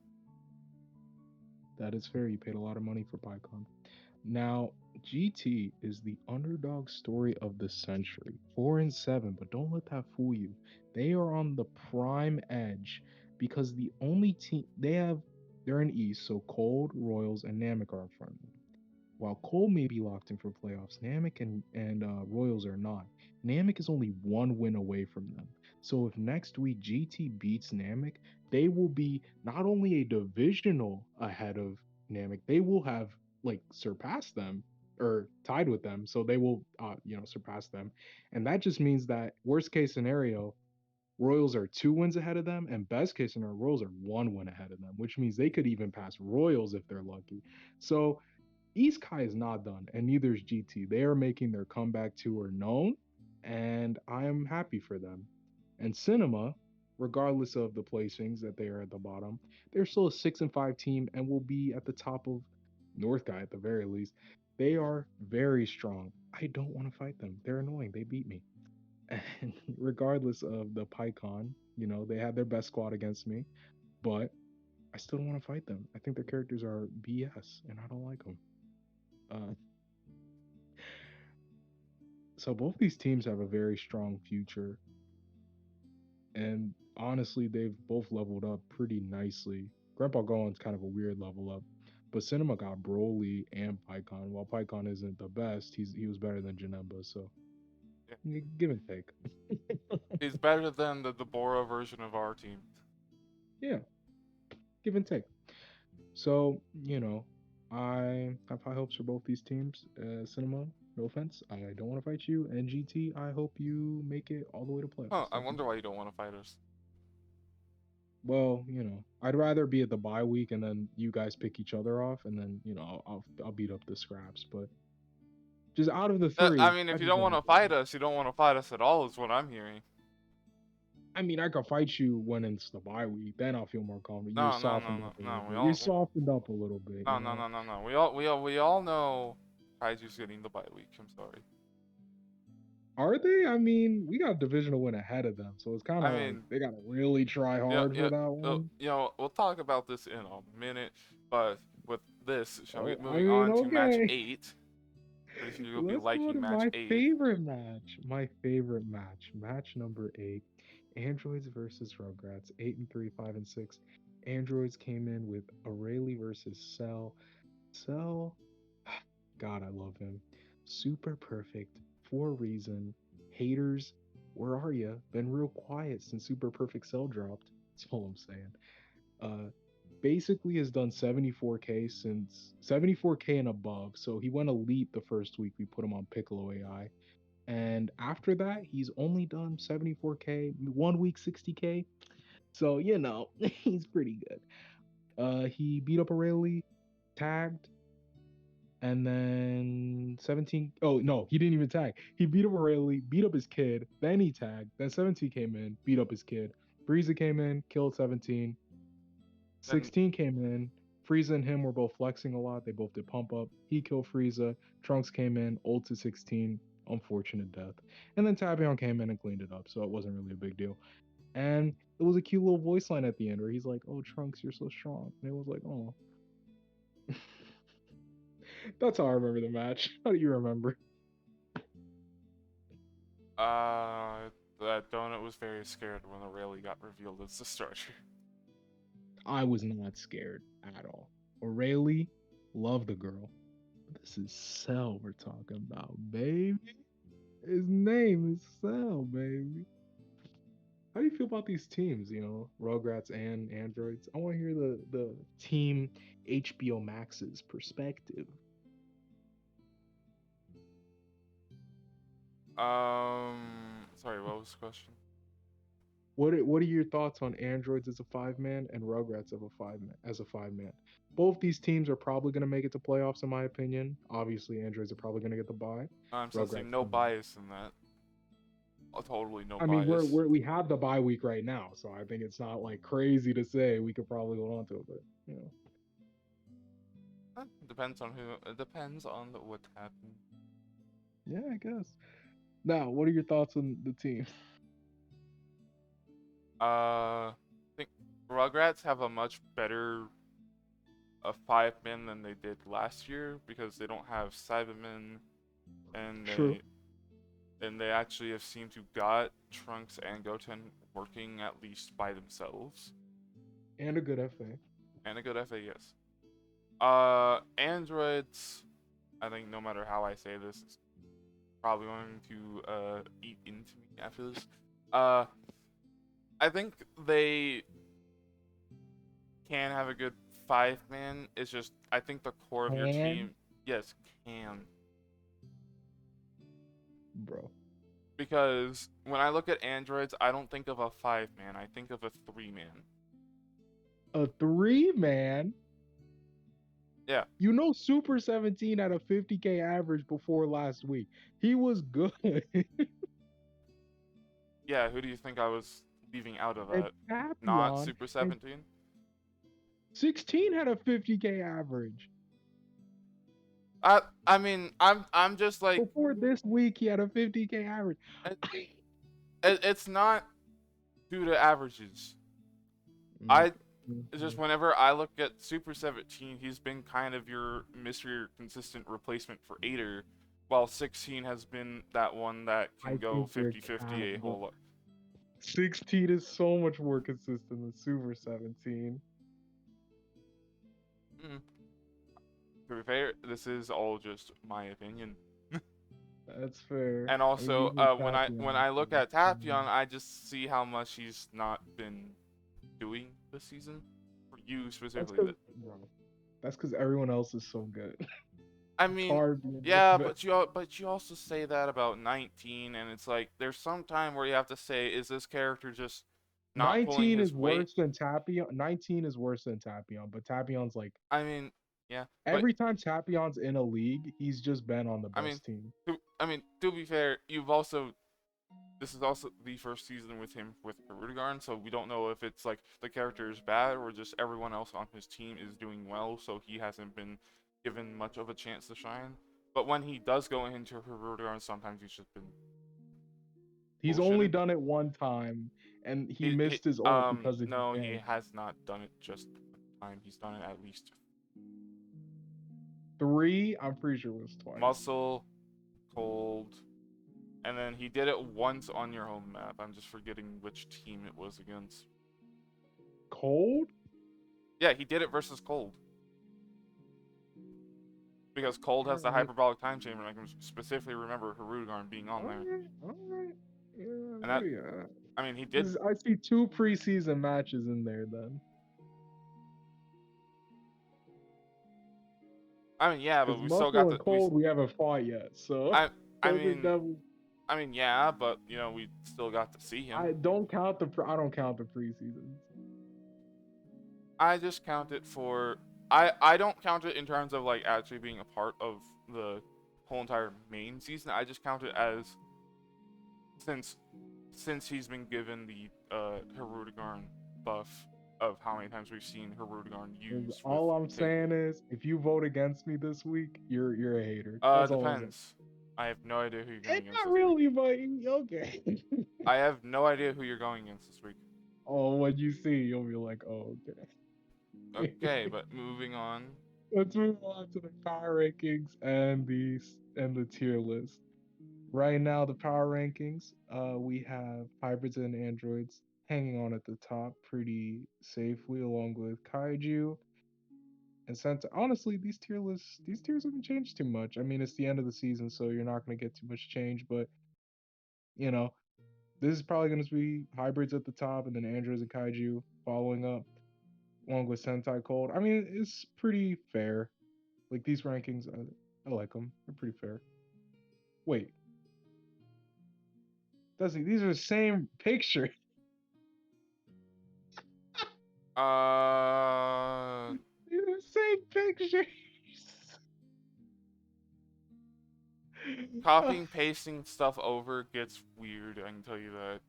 that is fair. You paid a lot of money for PyCon. Now, GT is the underdog story of the century. 4-7, but don't let that fool you. They are on the prime edge because the only team they're in East, so Cold, Royals, and Namek are in front of them. While Cole may be locked in for playoffs, Namek and Royals are not. Namek is only one win away from them. So if next week GT beats Namek, they will be not only a divisional ahead of Namek, they will have surpassed them or tied with them. So they will surpass them, and that just means that worst case scenario, Royals are 2 wins ahead of them, and best case scenario, Royals are 1 win ahead of them, which means they could even pass Royals if they're lucky. So East Kai is not done, and neither is GT. They are making their comeback tour known, and I am happy for them. And Cinema, regardless of the placings that they are at the bottom, they're still a 6-5 team and will be at the top of North Guy at the very least. They are very strong. I don't want to fight them. They're annoying. They beat me. And regardless of the PyCon, they had their best squad against me, but I still don't want to fight them. I think their characters are BS, and I don't like them. Uh, so both these teams have a very strong future, and honestly, they've both leveled up pretty nicely. Grandpa Gohan's kind of a weird level up, but Cinema got Broly and PyCon. While PyCon isn't the best, he was better than Janemba, so give and take. He's better than the Bora version of our team. Yeah, give and take. So I have high hopes for both these teams. Cinema, no offense, I don't want to fight you, and GT, I hope you make it all the way to Huh, playoffs. I wonder why you don't want to fight us. Well, I'd rather be at the bye week and then you guys pick each other off, and then I'll beat up the scraps. But just out of the I three, mean, I if you just don't don't want to want fight to. us, you don't want to fight us at all, is what I'm hearing. I mean, I could fight you when it's the bye week. Then I'll feel more confident. You're No, no, no, softened no, up a little no. bit. You're softened up a little bit. No. We all know Kaiju's getting the bye week. I'm sorry. Are they? I mean, we got a divisional win ahead of them, so it's kind I of like mean, they got to really try yeah, hard yeah. for that one. We'll talk about this in a minute, but with this, shall we Oh, get I moving mean, on to match okay. 8? Pretty sure you'll be Let's go liking to match my 8. favorite match. My favorite match. Match number 8. Androids versus Rugrats. 8-3, 5-6. Androids came in with Aurelie versus Cell. Cell, God, I love him. Super perfect for a reason. Haters, where are ya? Been real quiet since Super Perfect Cell dropped. That's all I'm saying. Uh, Basically has done 74k since 74k and above. So he went elite the first week we put him on Piccolo AI. And after that, he's only done 74k, 1 week 60k. So, he's pretty good. He beat up Aurelie, tagged, and then 17. Oh, no, he didn't even tag. He beat up Aurelie, beat up his kid, then he tagged. Then 17 came in, beat up his kid. Frieza came in, killed 17. Then 16 came in. Frieza and him were both flexing a lot. They both did pump up. He killed Frieza. Trunks came in, ult to 16. Unfortunate death. And then Tabion came in and cleaned it up, so it wasn't really a big deal. And it was a cute little voice line at the end where he's like, "Oh, Trunks, you're so strong." And it was like, "Oh." That's how I remember the match. How do you remember? that Donut was very scared when Aurelie got revealed as the starter. I was not scared at all. Aurelie, love the girl. This is Cell we're talking about, baby. His name is Cell, baby. How do you feel about these teams? Rugrats and androids. I want to hear the team HBO Max's perspective. Sorry, what was the question? What are your thoughts on androids as a 5-man and Rugrats as a 5-man? Both these teams are probably going to make it to playoffs, in my opinion. Obviously, androids are probably going to get the bye. I'm sensing Rugrats. no bias in that. Totally no I mean, bias. we have the bye week right now, so I think it's not like crazy to say we could probably hold on to it, but. Depends on who. It depends on what happened. Yeah, I guess. Now, what are your thoughts on the team? I think Rugrats have a much better 5-man than they did last year because they don't have Cybermen, and True. they actually have seemed to got Trunks and Goten working at least by themselves. And a good FA. And a good FA, yes. Androids, I think no matter how I say this, it's probably going to eat into me after this. I think they can have a good 5-man. It's just I think the core of your team, yes, can. Bro. Because when I look at androids, I don't think of a 5-man. I think of a 3-man. A 3-man? Yeah. Super 17 had a 50k average before last week. He was good. Yeah, who do you think I was leaving out of that? Papillon, Not Super 17? 16 had a 50k average. I mean, I'm just like before this week he had a 50k average. It's not due to averages. It's just whenever I look at Super 17, he's been kind of your Mr. Consistent replacement for Aider, while 16 has been that one that can go 50-50 a whole lot. 16 is so much more consistent than Super 17. To be fair, this is all just my opinion. That's fair. And also, when I look at Tapion, I just see how much he's not been doing this season. For you specifically. That's because everyone else is so good. I mean, yeah, but you also say that about 19, and it's like there's some time where you have to say, is this character just not 19 is worse than Tapion. 19 is worse than Tapion's, but Tapion's like. I mean, yeah. Every time Tapion's in a league, he's just been on the best team. To be fair, this is also the first season with him with Rudigarn, so we don't know if it's like the character is bad or just everyone else on his team is doing well, so he hasn't been given much of a chance to shine. But when he does go into Rudigarn, sometimes he's just been. He's only done it one time, and he missed his ult because of no, he has not done it just one time. He's done it at least 3. I'm pretty sure it was twice. Muscle, Cold, and then he did it once on your home map. I'm just forgetting which team it was against. Cold? Yeah, he did it versus Cold. Because Cold has the Alright. hyperbolic time chamber, and I can specifically remember Hirudegarn being on there. Alright. Yeah, And that, yeah. I mean, he did. I see 2 preseason matches in there then. I mean, yeah, but Because we still got Muscle and the. Cold we haven't fought yet, so I, I those are mean, definitely. yeah, but we still got to see him. I don't count the preseasons. I just count it for. I don't count it in terms of like actually being a part of the whole entire main season. I just count it as since he's been given the Hirudegarn buff of how many times we've seen Hirudegarn used. All I'm saying is, if you vote against me this week, you're a hater. That's all I'm saying. Depends. I have no idea who you're going against. Not this really, week. but okay. I have no idea who you're going against this week. Oh, when you see, you'll be like, oh, okay. Okay, but moving on. Let's move on to the power rankings and the tier list. Right now, the power rankings, we have hybrids and androids hanging on at the top pretty safely, along with Kaiju and Sentai. Honestly, these tiers haven't changed too much. I mean, it's the end of the season, so you're not going to get too much change, but you know, this is probably going to be hybrids at the top, and then androids and Kaiju following up, along with Sentai Cold. I mean, it's pretty fair. Like these rankings, I like them. They're pretty fair. Wait, these are the same picture. These are the same pictures. Copying, pasting stuff over gets weird. I can tell you that.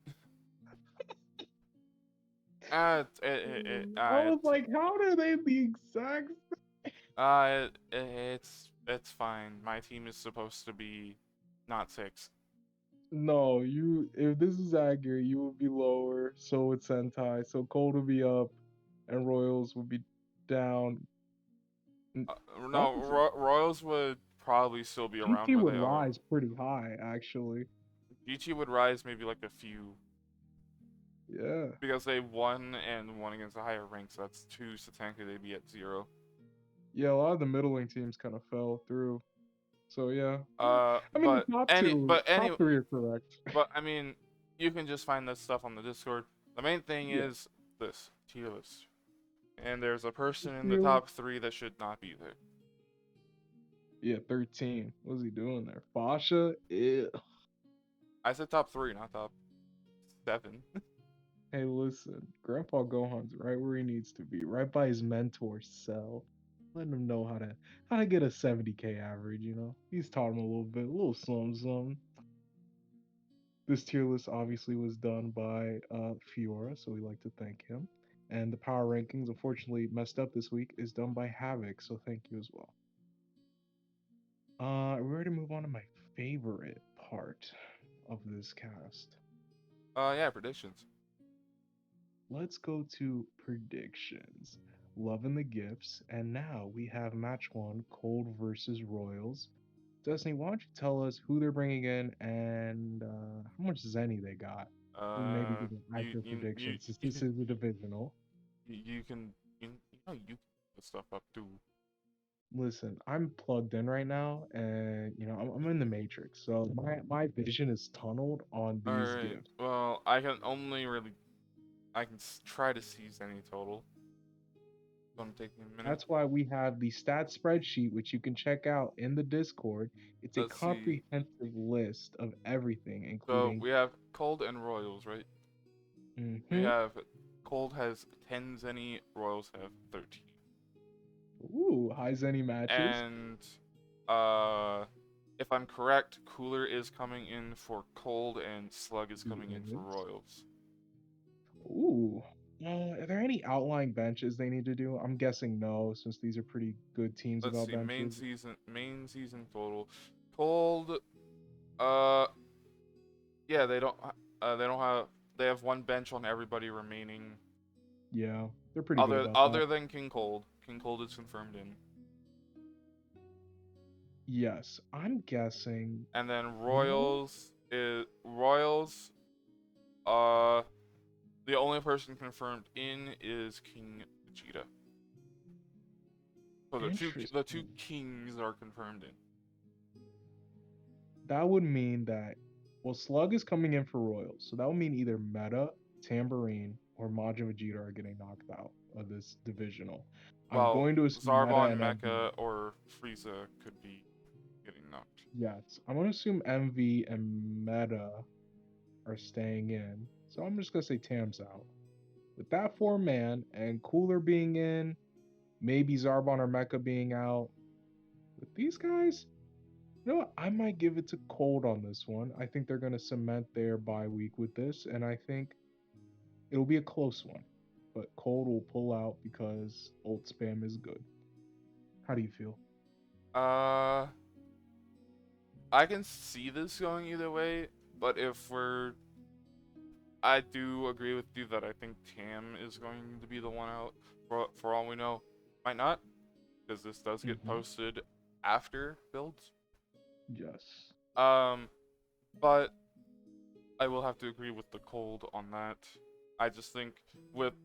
I was like, how are they the exact? It's fine. My team is supposed to be not 6. No, if this is accurate, you would be lower. So would Sentai. So Cold would be up, and Royals would be down. No, Royals would probably still be around GT where would they are. rise pretty high, actually. GT would rise maybe like a few. Yeah. Because they won and won against a higher rank, so that's 2, so technically they'd be at 0. Yeah, a lot of the middling teams kind of fell through. So yeah. I mean, But top 3 are correct. But I mean, you can just find this stuff on the Discord. The main thing is this tier list, and there's a person in the top 3 that should not be there. Yeah, 13. What's he doing there? Fasha? Ew. I said top 3, not top 7. Hey, listen, Grandpa Gohan's right where he needs to be, right by his mentor Cell, letting him know how to get a 70k average. He's taught him a little bit, a little something. This tier list obviously was done by Fiora, so we like to thank him. And the power rankings, unfortunately messed up this week, is done by Havoc, so thank you as well. We're ready to move on to my favorite part of this cast. Yeah, predictions. Let's go to predictions. Loving the gifts, and now we have match 1, Cold versus Royals. Destiny, why don't you tell us who they're bringing in and how much Zenny they got? Maybe give an accurate prediction since this is a divisional. You can put stuff up too. Listen, I'm plugged in right now, and I'm in the matrix, so my vision is tunneled on these gifts. Well, I can try to see any total. It's gonna take me a minute. That's why we have the stat spreadsheet, which you can check out in the Discord. It's a comprehensive list of everything, including. So we have Cold and Royals, right? We have Cold has 10 Zenny, Royals have 13. Ooh, high Zenny matches. And if I'm correct, Cooler is coming in for Cold and Slug is coming in for Royals. Ooh. Are there any outlying benches they need to do? I'm guessing no, since these are pretty good teams without benches. Main season total. Cold, yeah, they don't have. They have 1 bench on everybody remaining. Yeah, they're pretty good about other that. than King Cold. King Cold is confirmed in. Yes, I'm guessing. And then Royals. The only person confirmed in is King Vegeta. So the two Interesting. kings are confirmed in. That would mean that, well, Slug is coming in for Royals, so that would mean either Meta, Tambourine, or Majin Vegeta are getting knocked out of this divisional. I'm Well, going to assume Meta Zarbon, and MV. Mecha, or Frieza could be getting knocked. Yes, I'm going to assume MV and Meta are staying in. So I'm just going to say Tam's out. With that four-man and Cooler being in, maybe Zarbon or Mecha being out, with these guys, you know what? I might give it to Cold on this one. I think they're going to cement their bye week with this, and I think it'll be a close one. But Cold will pull out because old spam is good. How do you feel? Uh, I can see this going either way, but I do agree with you that I think Tam is going to be the one out. For all we know, might not, because this does get Mm-hmm. posted after builds. Yes. Um, but I will have to agree with the Cold on that. I just think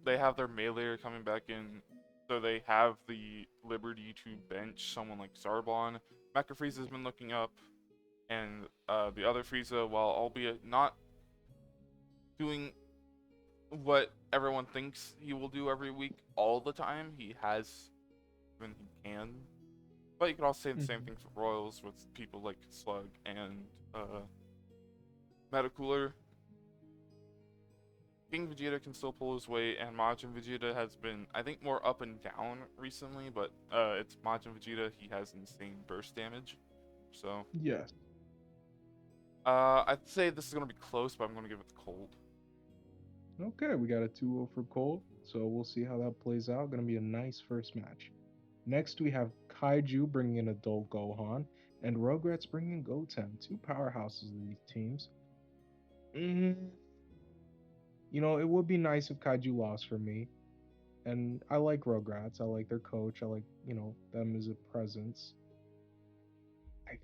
they have their melee coming back in, so they have the liberty to bench someone like Zarbon. Mecha Frieza's been looking up, and the other Frieza, while albeit not doing what everyone thinks he will do every week all the time, he has when he can. But you could also say the same Mm-hmm. thing for Royals with people like Slug and Metacooler. King Vegeta can still pull his weight, and Majin Vegeta has been, I think, more up and down recently, but it's Majin Vegeta. He has insane burst damage. So, Yes. I'd say this is going to be close, but I'm going to give it the Cold. Okay, we got a 2-0 for Cold, so we'll see how that plays out. Going to be a nice first match. Next, we have Kaiju bringing in Adult Gohan, and Rugrats bringing in Goten, two powerhouses of these teams. Mm, it would be nice if Kaiju lost for me. And I like Rugrats. I like their coach. I like, them as a presence. I,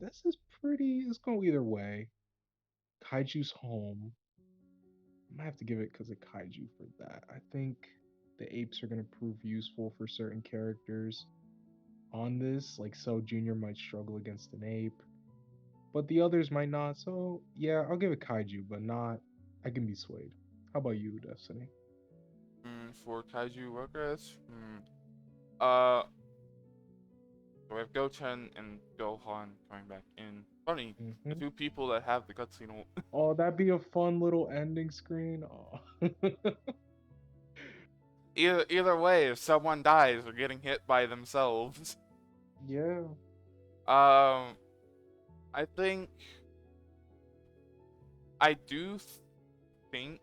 this is pretty. Let's go either way. Kaiju's home. I might have to give it because of Kaiju for that. I think the apes are going to prove useful for certain characters on this. Like Cell Jr. might struggle against an ape, but the others might not. So yeah, I'll give it Kaiju, but not. I can be swayed. How about you, Destiny? For Kaiju Rugrats, uh, so we have Goten and Gohan coming back in. Funny, the Hmm. two people that have the cutscene. Oh, that'd be a fun little ending screen. Oh. Either way, if someone dies, they're getting hit by themselves. Yeah. Um, I think I do think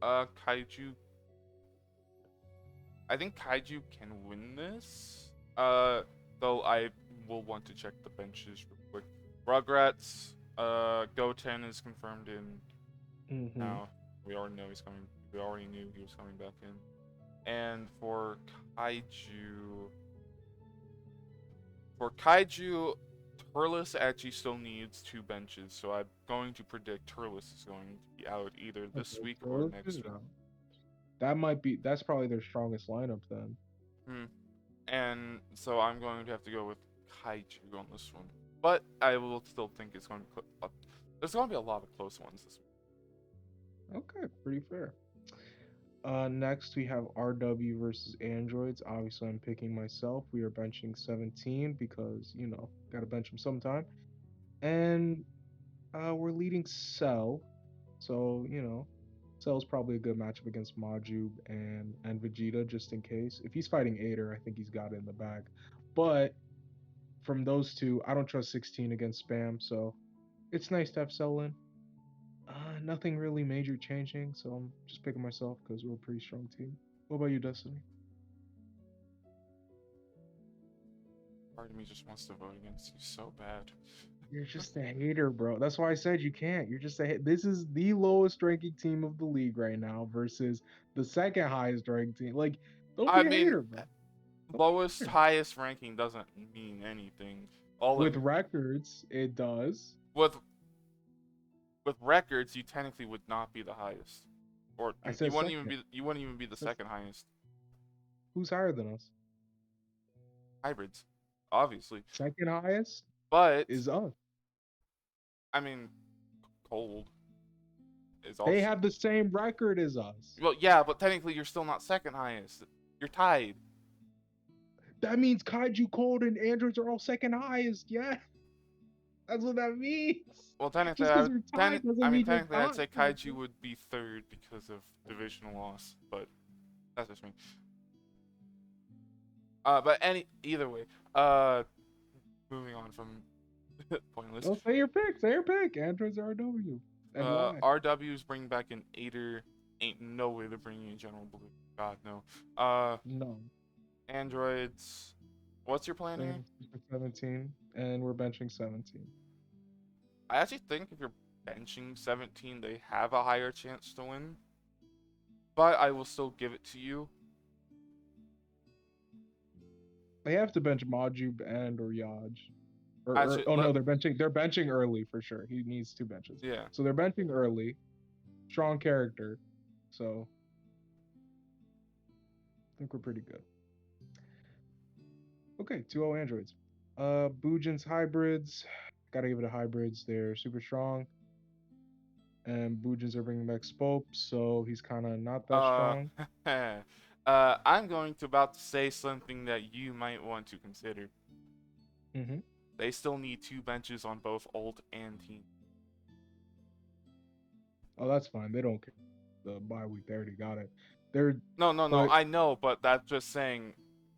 Kaiju. I think Kaiju can win this. Though I will want to check the benches real quick. Rugrats. Goten is confirmed in Hmm. now. We already know he's coming. We already knew he was coming back in. And for Kaiju, Turles actually still needs two benches, so I'm going to predict Turles is going to be out either this Okay, week so or let's get next it week. out. That's probably their strongest lineup then. Hmm. And so I'm going to have to go with Kaiju on this one. But I will still think it's going to be there's going to be a lot of close ones this week. Okay, pretty fair. Next we have RW versus Androids. Obviously, I'm picking myself. We are benching 17 because gotta bench him sometime. And we're leading Cell, so Cell's probably a good matchup against Majub and Vegeta, just in case. If he's fighting Ader, I think he's got it in the bag. But from those two, I don't trust 16 against Spam, so it's nice to have Cell in. Nothing really major changing, so I'm just picking myself because we're a pretty strong team. What about you, Destiny? Part of me just wants to vote against you so bad. You're just a hater, bro. That's why I said you can't. You're just This is the lowest ranking team of the league right now versus the second highest ranked team. Like, don't I be a mean, hater, bro. Don't be a lowest, hater. highest ranking doesn't mean anything. All it With records, it does. with with records, you technically would not be the highest, or I you said wouldn't even second. be the second highest. Who's higher than us? hybrids, obviously. Second highest But is us. I mean, cold is They also have the same record as us. well, yeah, but technically you're still not second highest. You're tied. That means Kaiju, Cold, and Androids are all second highest. Yeah, that's what that means. Well, technically, Just because you're tied doesn't mean you're technically, I'd not. say Kaiju would be third because of divisional loss, but that's just me. But either way, uh, moving on from pointless. Well, say your pick. Say your pick. Androids are RW. And why? RW's bringing back an Aider. Ain't no way they're bringing a General Blue. God no. No. Androids. What's your plan here? 17, and we're benching 17. I actually think if you're benching 17, they have a higher chance to win. But I will still give it to you. They have to bench Majub and or Yaj. Actually, No, they're benching. They're benching early for sure. He needs 2 benches. Yeah. So they're benching early. Strong character. So I think we're pretty good. Okay, 2-0 androids. Bujin's hybrids. Gotta give it to hybrids. They're super strong. And Bujins are bringing back Spope, so he's kind of not that strong. I'm going to about to say something that you might want to consider. Mm-hmm. They still need 2 benches on both ult and team. Oh, that's fine. They don't care. The bye week, they already got it. No. I know, but that's just saying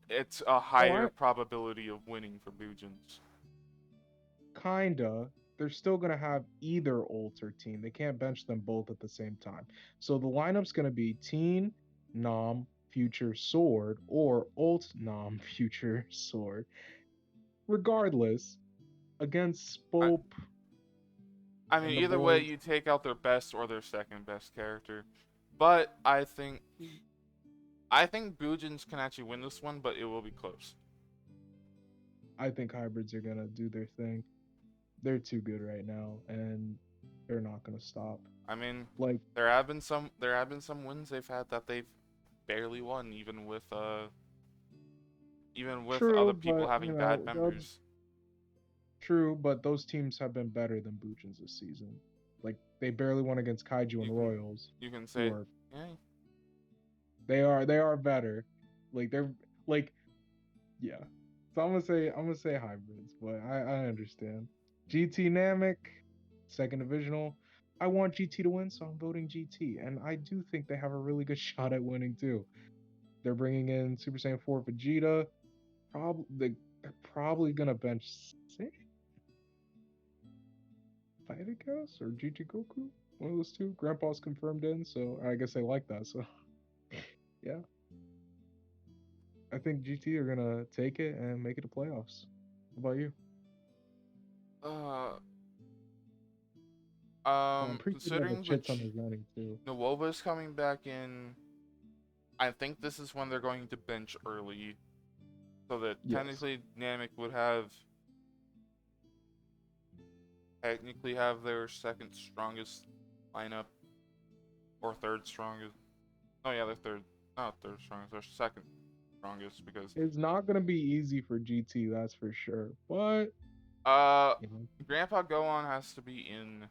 it's a higher probability of winning for Bujins. Kinda. They're still gonna have either ult or teen. They can't bench them both at the same time. So the lineup's gonna be teen, Nom, future sword, or ult Nom, future sword. Regardless, against Spope. I mean, either way, you take out their best or their second best character. But I think Bujins can actually win this one, but it will be close. I think hybrids are gonna do their thing. They're too good right now, and they're not gonna stop. I mean, like there have been some wins they've had that they've barely won, even with other people having bad members. True, but those teams have been better than Bujins this season. Like they barely won against Kaiju and Royals. You can say, yeah. They are better. Like they're like, yeah. So I'm gonna say hybrids, but I understand. GT Namek, second divisional. I want GT to win, so I'm voting GT, and I do think they have a really good shot at winning too. They're bringing in Super Saiyan 4 Vegeta. They're probably gonna bench Vegeta's or GT Goku. One of those two. Grandpa's confirmed in, so I guess they like that. So yeah, I think GT are gonna take it and make it to playoffs. What about you? Considering Nuova is coming back in, I think this is when they're going to bench early, so that technically Namek would technically have their second strongest lineup, or third strongest. Oh yeah, they're not third strongest, they're second strongest, because it's not gonna be easy for GT, that's for sure. But Grandpa Gohan has to be in.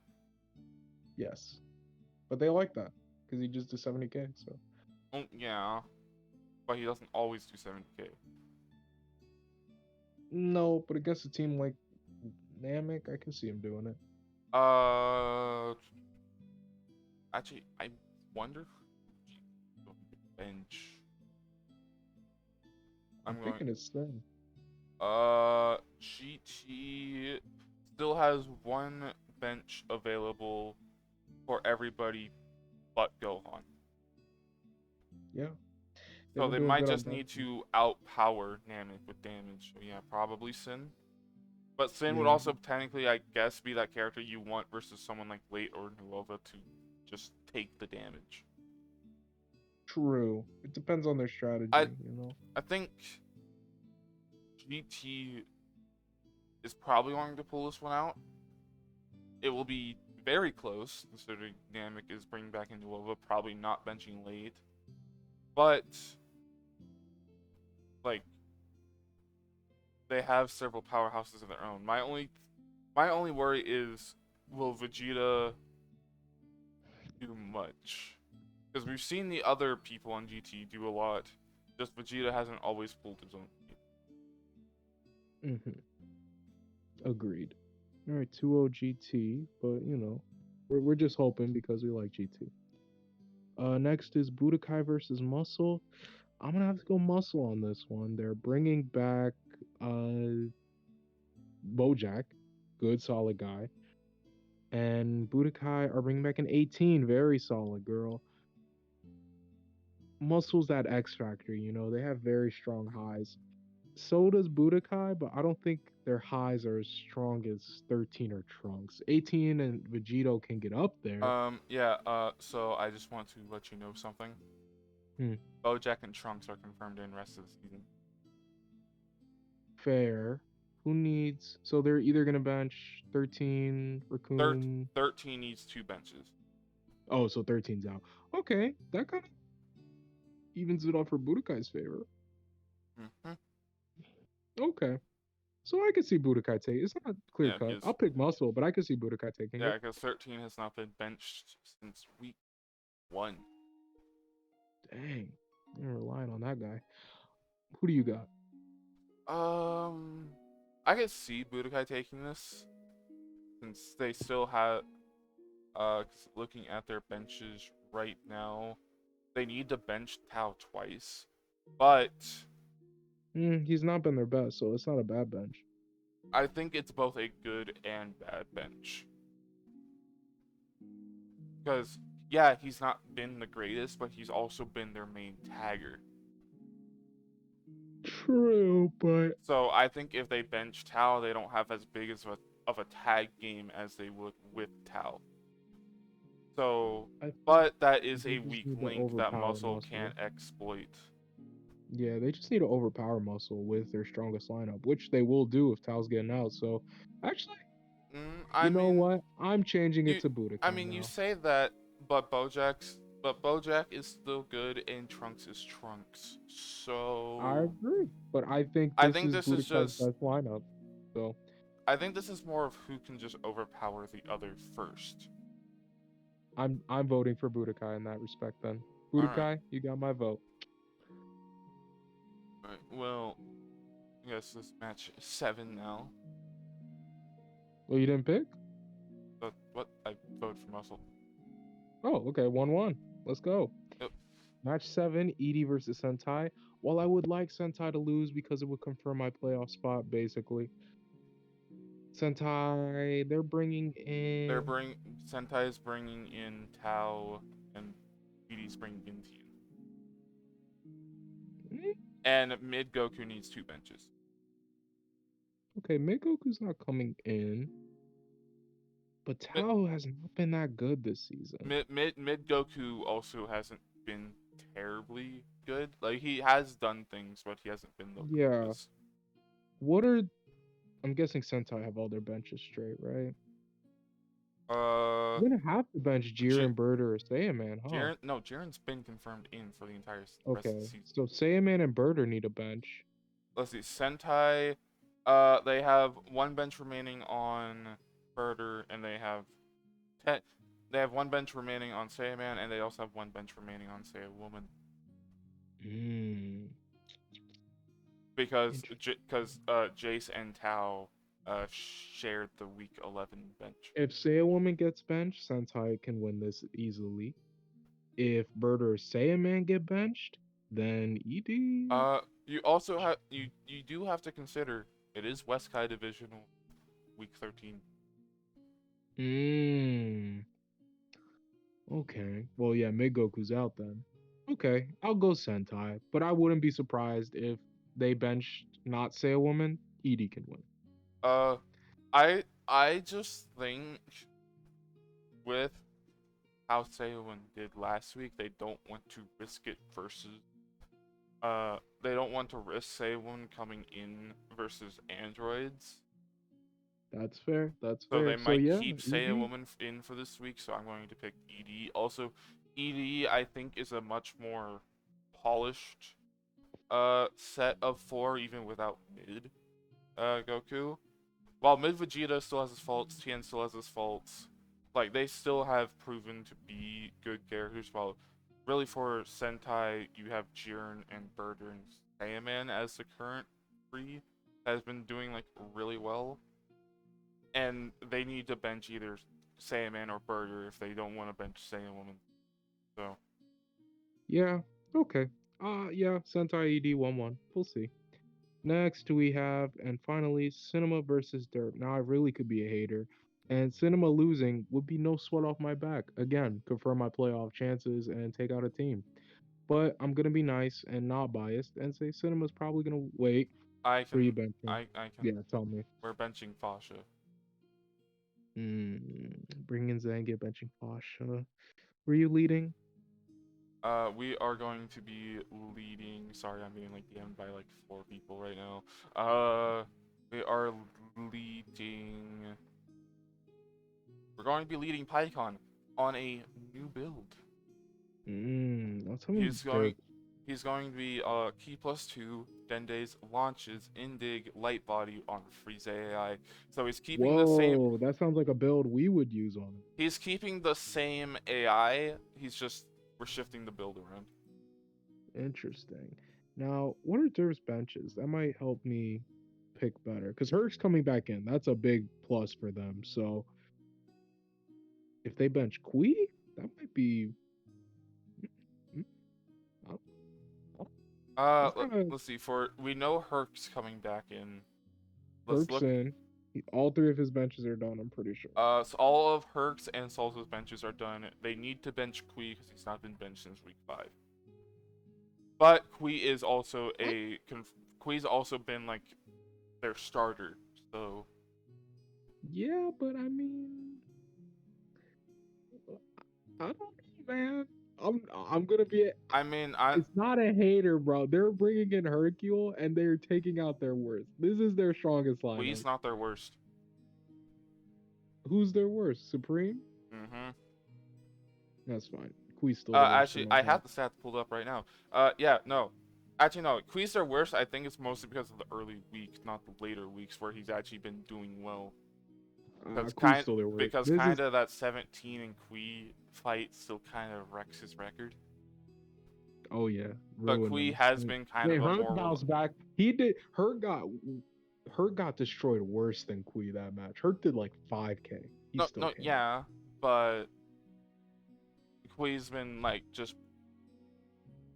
Yes, but they like that because he just did 70K. So. Oh yeah, but he doesn't always do 70K. No, but against a team like Namek, I can see him doing it. Actually, I wonder bench. I'm thinking it's them. GT still has 1 bench available for everybody but Gohan. Yeah. So they might just need to outpower Namek with damage. So yeah, probably Sin. But Sin would also technically, I guess, be that character you want versus someone like Late or Nuova to just take the damage. True. It depends on their strategy, you know. I think GT is probably going to pull this one out. It will be very close, considering Namek is bringing back in Nuova, probably not benching Late. But, like, they have several powerhouses of their own. My only worry is, will Vegeta do much? Because we've seen the other people on GT do a lot. Just Vegeta hasn't always pulled his own. Agreed. All right, 2-0 GT, but we're just hoping because we like GT. Next is Budokai versus Muscle. I'm gonna have to go Muscle on this one. They're bringing back Bojack, good solid guy, and Budokai are bringing back an 18, very solid girl. Muscle's that X factor, they have very strong highs. So does Budokai, but I don't think their highs are as strong as 13 or Trunks. 18 and Vegito can get up there. Yeah, so I just want to let you know something. Hmm. Bojack and Trunks are confirmed in rest of the season. Fair. Who needs? So they're either gonna bench 13, Raccoon. 13 needs 2 benches. Oh, so 13's out. Okay, that kind of evens it off for Budokai's favor. Mm-hmm. Okay. So I could see Budokai take. It's not clear Yeah, cut. I'll pick Muscle, but I could see Budokai taking yeah, it. because 13 has not been benched since week 1. Dang, you're relying on that guy. Who do you got? I could see Budokai taking this since they still have. 'Cause looking at their benches right now, they need to bench Tao twice, but He's not been their best, so it's not a bad bench. I think it's both a good and bad bench. Because, yeah, he's not been the greatest, but he's also been their main tagger. True, but So I think if they bench Tao, they don't have as big of a tag game as they would with Tao. So, but that is a weak link that Muscle can't exploit. Yeah, they just need to overpower Muscle with their strongest lineup, which they will do if Tao's getting out. So, actually, you know what? I'm changing it to Budokai I mean, now. you say that, but Bojack is still good, and Trunks is Trunks. So I agree, but I think this is Budokai's best lineup. So I think this is more of who can just overpower the other first. I'm voting for Budokai in that respect. Then Budokai, right. You got my vote. All right. Well, I guess this match 7 now. Well, you didn't pick? But what? I voted for Muscle. Oh, okay, 1-1. Let's go. Yep. Match 7, Edie versus Sentai. While I would like Sentai to lose because it would confirm my playoff spot, basically. Sentai, they're bringing in. Sentai is bringing in Tao, and Edie's bringing in Tien. And mid Goku needs 2 benches. Okay, mid Goku's not coming in. But Tao has not been that good this season. Mid Goku also hasn't been terribly good. Like, he has done things, but he hasn't been the greatest. I'm guessing Sentai have all their benches straight, right? You're gonna have to bench Jiren, Birder, or Saiyaman, huh? Jiren's been confirmed in for the entire rest of the season. So Saiyaman and Birder need a bench. Let's see, Sentai, they have 1 bench remaining on Birder, and they have 1 bench remaining on Saiyaman, and they also have 1 bench remaining on Saiyawoman. Because Jace and Tao shared the week 11 bench. If Saiyawoman gets benched, Sentai can win this easily. If Birder or Saiyaman get benched, then ED. You also have you do have to consider it is West-Kai Divisional week 13. Okay. Well, yeah, Mid Goku's out then. Okay, I'll go Sentai, but I wouldn't be surprised if they benched not Saiyawoman. Edie can win. I just think with how Saiyawoman did last week, they don't want to risk it versus. They don't want to risk Saiyawoman coming in versus androids. That's fair. So they might keep Saiyawoman in for this week. So I'm going to pick ED. Also, ED I think is a much more polished set of 4, even without mid. Goku. While Mid Vegeta still has his faults, Tien still has his faults. Like, they still have proven to be good characters. While really for Sentai, you have Jiren and Burger and Saiyaman as the current three that has been doing like really well. And they need to bench either Saiyaman or Burger if they don't want to bench Saiyaman. So Yeah. Okay. Yeah. Sentai ED 1-1. We'll see. Next, we have, and finally, Cinema versus Derp. Now, I really could be a hater, and Cinema losing would be no sweat off my back. Again, confirm my playoff chances and take out a team. But I'm gonna be nice and not biased and say Cinema's probably gonna wait I for you can, benching. I can. Yeah, tell me. We're benching Fasha. Bring in Zangia, benching Pasha. Were you leading? We are going to be leading. Sorry, I'm being like DM'd by like 4 people right now. We are leading. We're going to be leading PyCon on a new build. Tell me He's Derp. going. He's going to be Key +2, Dende's launches, Indig, Light Body on Frieza AI. So he's keeping the same. Whoa, that sounds like a build we would use on it. He's keeping the same AI. We're shifting the build around. Interesting. Now, what are Derp's benches? That might help me pick better. Because Herc's coming back in. That's a big plus for them. So if they bench Kui, that might be. mm, uh, That's kind of Let's see. We know Herc's coming back in. Let's Herc's look. in. All three of his benches are done, I'm pretty sure. So all of Herc's and Salsa's benches are done. They need to bench Kui because he's not been benched since week 5. But Kui is also Kui's also been like their starter. So Yeah, but I mean, I don't know, man. I'm gonna be. I mean, It's not a hater, bro. They're bringing in Hercule and they're taking out their worst. This is their strongest Kui's lineup. not their worst. Who's their worst? Supreme? Mm-hmm. That's fine. Kui's still the worst. Actually, I have the stats pulled up right now. Yeah, no. Actually, no. Kui's their worst. I think it's mostly because of the early weeks, not the later weeks where he's actually been doing well. Kui's still their worst. Because kind of that 17 and Kui fight still kind of wrecks his record. Oh yeah, but Kui has been kind of a Herc more bounced back. He did. Herc got destroyed worse than Kui that match. Herc did like 5K. Yeah, but Kui's been like just.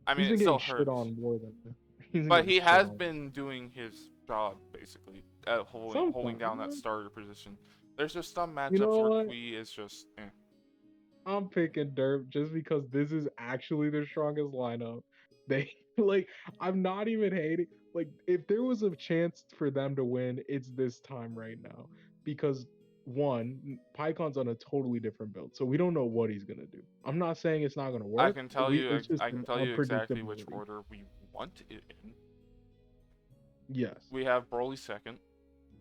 I mean, it still hurts. On more than. But he has been doing his job basically at holding down that starter position. There's just some matchups where Kui is just. Eh. I'm picking Derp just because this is actually their strongest lineup. They like. I'm not even hating. Like, if there was a chance for them to win, it's this time right now. Because one, PyCon's on a totally different build, so we don't know what he's gonna do. I'm not saying it's not gonna work. I can tell you exactly which order we want it in. Yes. We have Broly second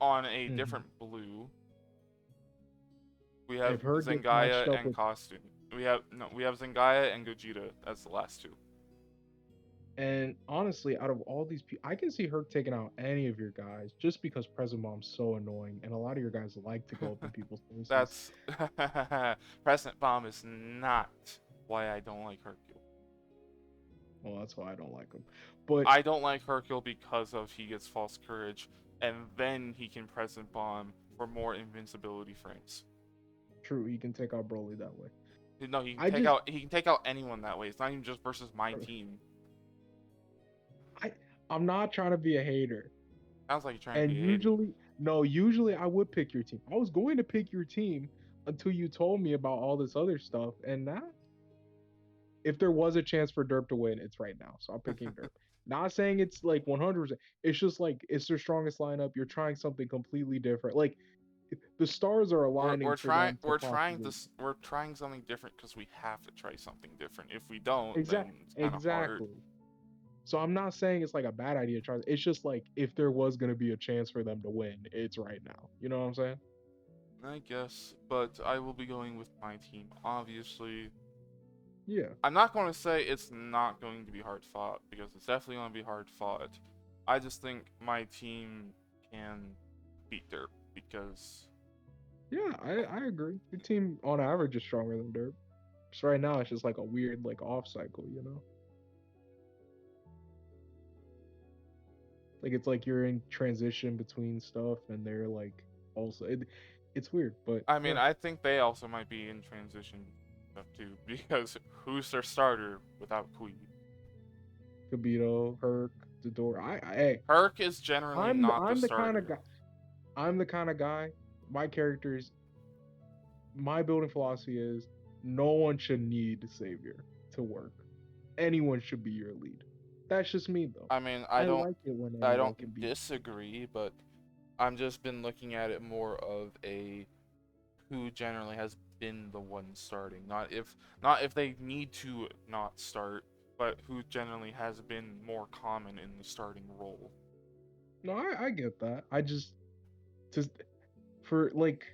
on a different blue. We have Zangaya and Costume. We have Zangaya and Gogeta as the last two. And honestly, out of all these people, I can see Herc taking out any of your guys just because Present Bomb's so annoying, and a lot of your guys like to go up in people's faces. That's Present Bomb is not why I don't like Hercule. Well, that's why I don't like him. But I don't like Hercule because of he gets false courage, and then he can Present Bomb for more invincibility frames. True, he can take out Broly that way. No, he can take out anyone that way. It's not even just versus my team. I'm not trying to be a hater. Sounds like you're trying to be a hater. Usually I would pick your team. I was going to pick your team until you told me about all this other stuff, and now, if there was a chance for Derp to win, it's right now. So I'm picking Derp. Not saying it's like 100%. It's just like it's their strongest lineup. You're trying something completely different. Like, the stars are aligning. We're trying something different because we have to try something different. If we don't, then it's hard. So I'm not saying it's like a bad idea to try. It's just like if there was gonna be a chance for them to win, it's right now. You know what I'm saying? I guess, but I will be going with my team, obviously. Yeah. I'm not going to say it's not going to be hard fought because it's definitely going to be hard fought. I just think my team can beat Derp because Yeah, I agree. Your team on average is stronger than Derp. Just right now, it's just like a weird like off cycle, you know. Like it's like you're in transition between stuff, and they're like also it's weird, but I mean yeah, I think they also might be in transition stuff too because who's their starter without Kui? Kibito, Herc, the door. Hey, Herc is generally not the I'm the kind of starter. guy. I'm the kind of guy. My characters, my building philosophy is no one should need a savior to work. Anyone should be your lead. That's just me though. I mean I like it when I anyone don't can be. disagree, but I'm just been looking at it more of a who generally has been the one starting, not if they need to not start, but who generally has been more common in the starting role. No, I get that. I just for like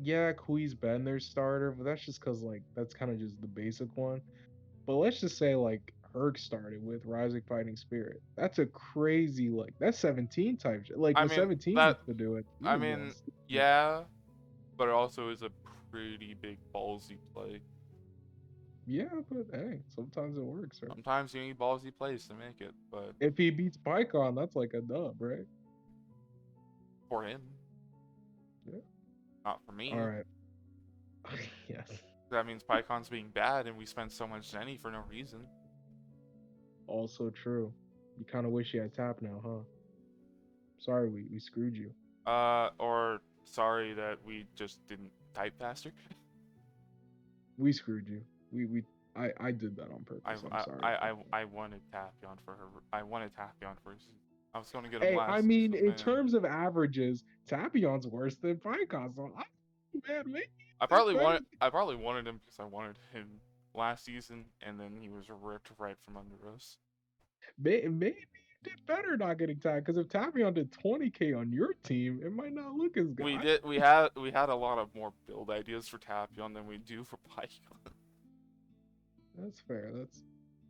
yeah, Kui's been their starter, but that's just because like that's kind of just the basic one. But let's just say like Herc started with Rising Fighting Spirit. That's a crazy like that's 17 type shit. Like I with mean 17 that used to do it. I Even mean once. yeah, but it also is a pretty big ballsy play. Yeah, but hey, sometimes it works, right? Sometimes you need ballsy plays to make it, but If he beats PyCon, that's like a dub, right? for him, Yeah. not for All me. right. Yes. That means PyCon's being bad and we spent so much Zenny for no reason. Also true. You kind of wish you had tap now, huh? Sorry, we screwed you. Or sorry that we just didn't type faster. We screwed you. I did that on purpose. I'm sorry. I wanted Tapion for her. I wanted Tapion first. I was going to get him Hey, I last mean, season, in man. terms of averages, Tapion's worse than PyCon. So man, maybe I probably wanted him because I wanted him last season, and then he was ripped right from under us. Maybe you did better not getting tagged because if Tapion did 20K on your team, it might not look as good. We had a lot of more build ideas for Tapion than we do for Python. That's fair. That's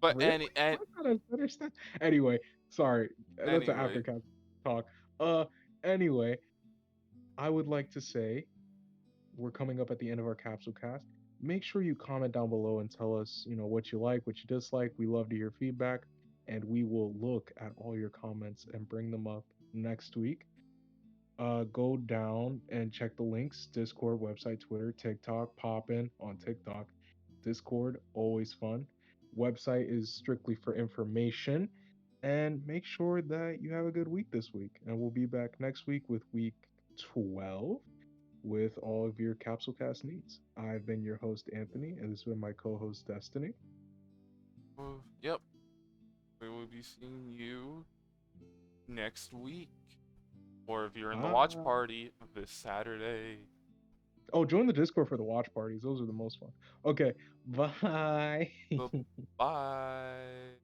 But really PyCon has better stats. Anyway, sorry, that's an anyway, aftercast talk. Anyway, I would like to say we're coming up at the end of our capsule cast. Make sure you comment down below and tell us, what you like, what you dislike. We love to hear feedback, and we will look at all your comments and bring them up next week. Go down and check the links: Discord, website, Twitter, TikTok. Pop in on TikTok. Discord, always fun. Website is strictly for information. And make sure that you have a good week this week. And we'll be back next week with week 12 with all of your Capsule Cast needs. I've been your host, Anthony, and this has been my co host, Destiny. yep, we will be seeing you next week. Or if you're in the watch Ah. party this Saturday. Oh, join the Discord for the watch parties. Those are the most fun. Okay, bye. Bye.